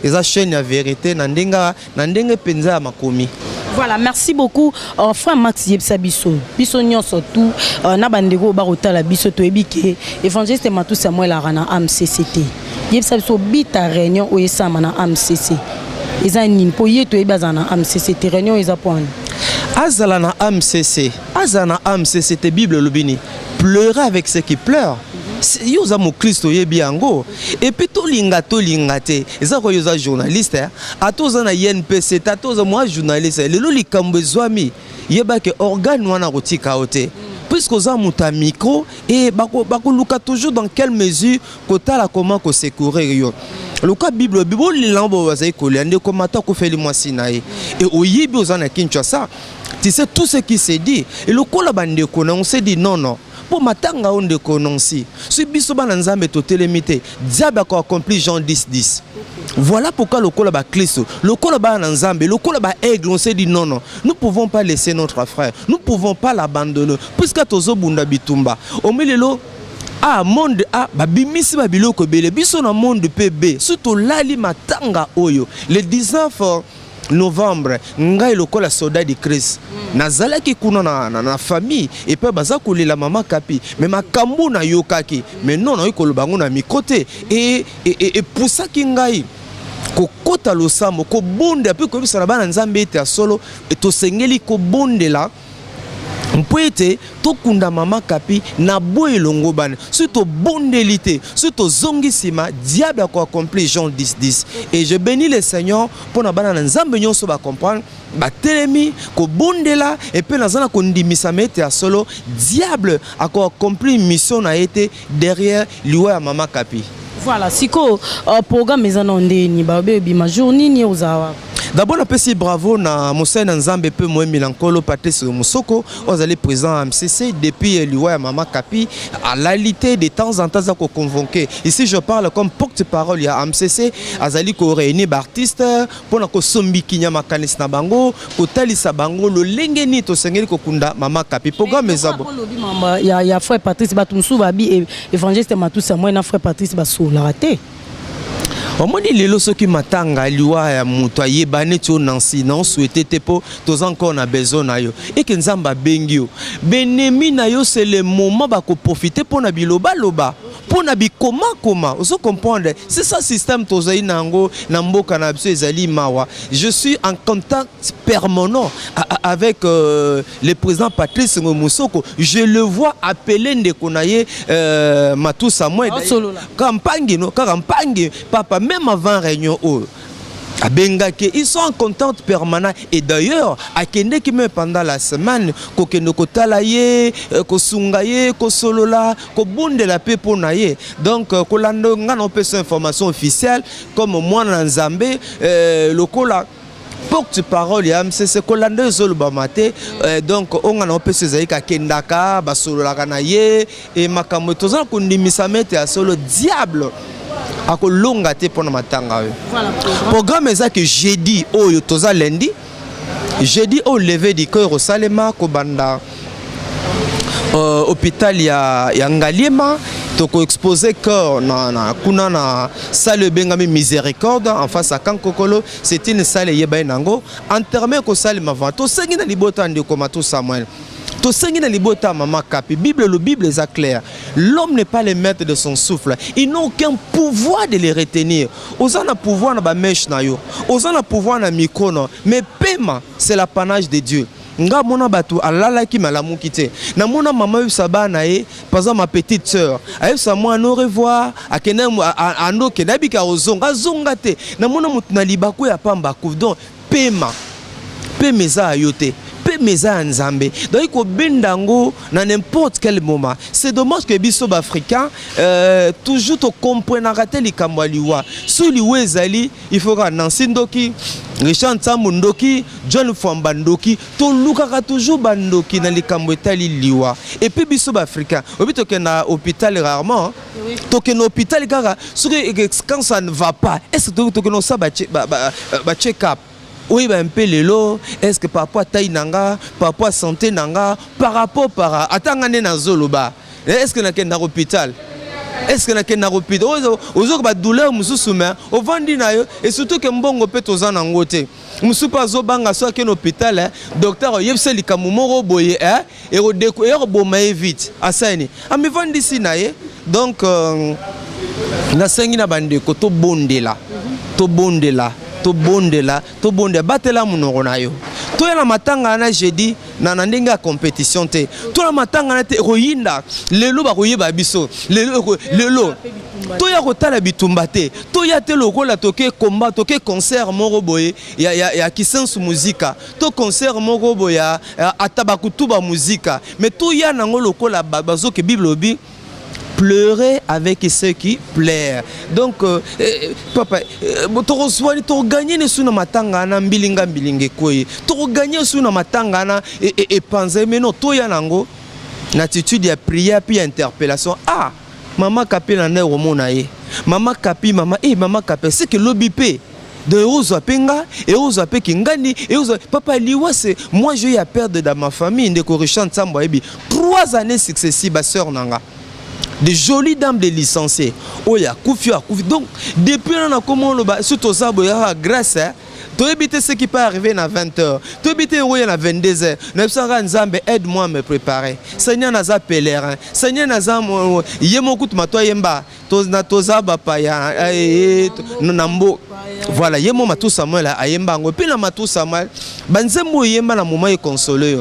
eza chaîne ya vérité na ndenge penza ya makomi. Voilà, merci beaucoup frère Max yebisa biso nyonso tout na bandeko ba rotala biso to ebike évangéliste Matou Samuel arana AMCCT yebisa biso bita réunion o yesama na AMCC eza nini po yeto ebaza na AMCCT réunion eza point azala na AMCC te Bible lobini pleurer avec ceux qui pleurent. Yoza mo Christo yebi yango et puis to linga te eza ko yoza journaliste atoza na INPC tatoza moi journaliste lelo likambo zwami yeba ke organe wana kotika ote puisque za muta micro et bako luka toujours dans quelle mesure kotala comment ko secourir yo le cas Bible lilambo bazai kolande ko mata ko feli mwasi nae et oyibi ozana Kinshasa tu sais tout ce qui s'est dit et le kola bande ko on s'est dit non pour matanga on de kononsi si biso bana nzambe to telemite diable a accompli Jean 10:10. Voilà pourquoi le kola ba Christ le kola ba nzambe le kola ba aigle on s'est dit non nous pouvons pas laisser notre frère nous pouvons pas l'abandonner puisque tozo bunda bitumba au milieu monde babimisi babiloko bele biso na monde PB surtout lali matanga oyo le 19 novembre ngai lokola soldat de Christ nazalaki kuna na famille et puis baza kolela mama kapi mais makambo na yokaki mais non na kolobango na mikote et pusaki ngai kokota losambo ko bonde puis ko bisana bana nzambe ete solo to sengeli ko bonde la mpoete to kunda mama kapi na boye longo bana surtout bondelité surtout zongisima diable a accompli Jean 10:10 et je bénis le Seigneur pour na bana nzambe nyonso ba comprendre ba telemi ko bondela et puis nazana ko ndimisa mete ya solo diable a accompli mission na été derrière liwa ya mama kapi. Voilà, siko programme ezanonde ni ba bebi ma journée ni ozawa. D'abord, on peut dire bravo à Moussa Nzambe peu moins Milankolo Patrice Moussoko, aux allés présents à MCC depuis Liwa Mama Kapi, à l'alité de temps en temps à convoquer. Ici, je parle comme porte-parole à MCC, à Zali ko réunir artistes pour na ko sombi kinyama kanis na bango, ko talisa bango le lengeni to sengeli ko kunda Mama Kapi. Programme ezabo. Il y a frère Patrice Batumsou Babi et évangéliste Matou Samuel na frère Patrice Bassou la raté. Omoni lelo soki matanga liwa ya muto ayebane ti Nancy non souhaité te po tous encore na besoin na yo et que nzamba bengio benemi na yo c'est le moment ba ko profiter pour na biloba loba pour na bi comment vous comprendre c'est ça système tozai nango na mboka na biso ezali mawa je suis en contact permanent avec le président Patrice Moussoko je le vois appeler Ndekonaye Matou Samuel campagne no campagne papa même avant réunion à Bengake, ils sont en contact permanent. Et d'ailleurs, à Kende qui me pendant la semaine, Kokeno Kotalaye, Kosungaye, Kosolola, Kobunde la paix pour naye. Donc, Kolando, on peut cette information officielle, comme moi dans Zambé, le Kola. Porte-parole, c'est Kolando Zolbamate, donc on a peut se dire Kendaka, Basolola Kanaye, et Makamotoza, qu'on dit à solo diable. À longa te pour matanga. Programme ça que jeudi au yotoza lundi, jeudi au lever du cœur au Salema Kobanda hôpital ya Ngaliema toko exposé cœur na kuna na salle bengami miséricorde en face à Kankokolo, c'était une salle yeba nango enterré ko salle mavanto sengi na libota ndeko mato Samuel. To sengi na libota mama kapi le Bible est clair. L'homme n'est pas le maître de son souffle. Il n'a aucun pouvoir de les retenir. Osana pouvoir na ba mèche na yo. Osana pouvoir na mikono. Mais paiement, c'est l'apanage de Dieu. Nga mona batu alala ki malamu kite. Na mona mama yu sabana e, par exemple ma petite sœur. Ayo sa moi no revoir, akene ando ke nabika ozonga zongate. Na mona mutu na libako ya pamba ku. Donc paiement. Pemeza ayote. Meza Nzambe. Donc il faut bendango dans n'importe quel moment. C'est dommage que biso africain toujours to comprendre les kambaliwa. Sous les zali, il faut que Nancy Ndoki, Richard Tsamundoki, John Fombandoki, to lukaka toujours bandoki dans les kambetali liwa. Et puis biso africain, obito que na hôpital rarement, to que na hôpital kaka, quand ça ne va pas, est-ce que to que no ça ba check up. Oui, ben un peu l'élo. Est-ce que papa taille nanga, papa santé nanga, par rapport par attendez na zoloba. Est-ce que na ken na hôpital? Est-ce que na ken na hôpital? Ozo ba douleur mususume, o vandi na yo et surtout que mbongo pe tozan ngote. Musu pa zo banga so ken hôpital, docteur yebse likamumoro boye et o découvrir boma vite. Asani. Ami vandi si na ye. Donc na sengi na bande ko to bondela. To bondela. To bonde batela munoko na yo to ya matanga na jeudi na ndenga compétition te to la matanga na te royinda lelo ba koyeba biso lelo to ya kotala bitumba te to ya te lokola toke combat toke concert moko boye ya kisensu muzika to concert moko boye atabakutuba muzika mais to ya nango lokola bazo ke bible obi pleurer avec ceux qui pleurent. Donc, papa, tu gagné ne sous matanga na mbilinga mbilinge koi. Tu gagné sous matanga na et penser mais non, to ya nango. L'attitude ya prière puis interpellation. Ah, maman kapi na ne romonaye. Maman kapi maman kapi c'est que l'obipé. De Ozo Penga et Ozo Pekingani et Ozo papa liwa c'est moi je y a perdre dans ma famille de Corichan Sambo ebi 3 années successives ma sœur nanga. De jolies dames de licenciés. Oh ya koufi. Donc depuis on a comment le bas surtout ça boya grâce tu éviter ce qui peut arriver à 20h. Tu éviter où il y a 22h. Nebsanga Nzambe aide-moi à me préparer. Seigneur naza pèlerin. Seigneur naza yemo kut matwa yemba. Tozna toza bapa ya nambo. Voilà, yemo matu Samuel ayemba ngo pina matu Samuel. Banzembo yemba na moment consolé.